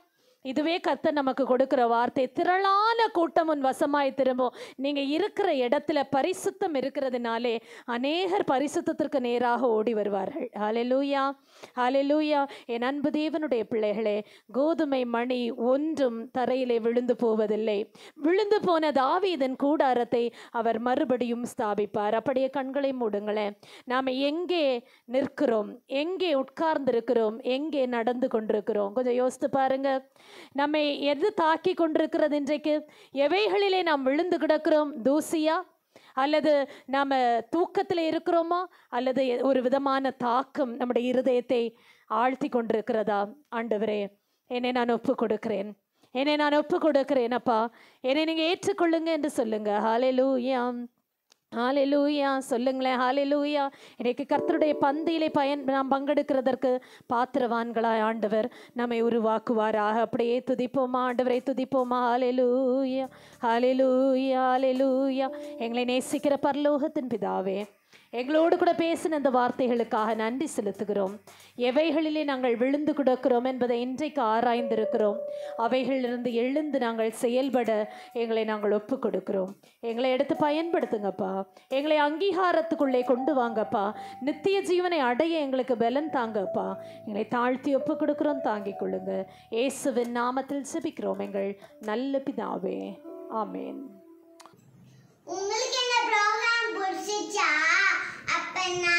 இதுவே கர்த்தர் நமக்கு கொடுக்கிற வார்த்தை. திரளான கூட்டம் உன் வசமாய் திரும்பும். நீங்க இருக்கிற இடத்துல பரிசுத்தம் இருக்கிறதுனாலே அநேகர் பரிசுத்தத்திற்கு நேராக ஓடி வருவார்கள். ஹல்லேலூயா, ஹல்லேலூயா. என் அன்பு தேவனுடைய பிள்ளைகளே, கோதுமை மணி ஒன்றும் தரையிலே விழுந்து போவதில்லை. விழுந்து போன தாவீதின் கூடாரத்தை அவர் மறுபடியும் ஸ்தாபிப்பார். அப்படியே கண்களை மூடுங்களேன். நாம் எங்கே நிற்கிறோம்? எங்கே உட்கார்ந்து இருக்கிறோம்? எங்கே நடந்து கொண்டிருக்கிறோம்? கொஞ்சம் யோசித்து பாருங்க. நம்மை எது தாக்கி கொண்டிருக்கிறது? இன்றைக்கு எவைகளிலே நாம் விழுந்து கிடக்கிறோம்? தூசியா? அல்லது நாம் தூக்கத்தில் இருக்கிறோமா? அல்லது ஒரு விதமான தாக்கம் நம்முடைய இருதயத்தை ஆழ்த்தி கொண்டிருக்கிறதா? ஆண்டவரே, என்னை நான் ஒப்பு கொடுக்கிறேன், என்னை நான் ஒப்பு கொடுக்கிறேன் அப்பா, என்னை நீங்கள் ஏற்றுக்கொள்ளுங்க என்று சொல்லுங்க. ஹல்லேலூயா. ஹalleluya சொல்லுங்களேன். ஹalleluya. இன்னைக்கு கர்த்தருடைய பந்தியிலே நாம் பங்கெடுக்கிறதற்கு பாத்திரவான்களாய் ஆண்டவர் நம்மை உருவாக்குவாராக. அப்படியே துதிப்போமா, ஆண்டவரை துதிப்போமா. ஹalleluya ஹalleluya ஹalleluya. எங்களை நேசிக்கிற பரலோகத்தின் பிதாவே, எங்களோடு கூட பேசின இந்த வார்த்தைகளுக்காக நன்றி செலுத்துகிறோம். எவைகளிலே நாங்கள் விழுந்து கிடக்கிறோம் என்பதை இன்றைக்கு ஆராய்ந்திருக்கிறோம். அவைகளிலிருந்து எழுந்து நாங்கள் செயல்பட எங்களை நாங்கள் ஒப்பு கொடுக்கிறோம். எங்களை எடுத்து பயன்படுத்துங்கப்பா. எங்களை அங்கீகாரத்துக்குள்ளே கொண்டு வாங்கப்பா. நித்திய ஜீவனை அடைய எங்களுக்கு பலன் தாங்கப்பா. எங்களை தாழ்த்தி ஒப்பு கொடுக்கிறோம், தாங்கிக் கொள்ளுங்க. இயேசுவின் நாமத்தில் ஜெபிக்கிறோம் எங்கள் நல்ல பிதாவே, ஆமேன். உங்களுக்கு இந்த ப்ரோக்ராம் பிடிச்சிச்சா? அப்பனா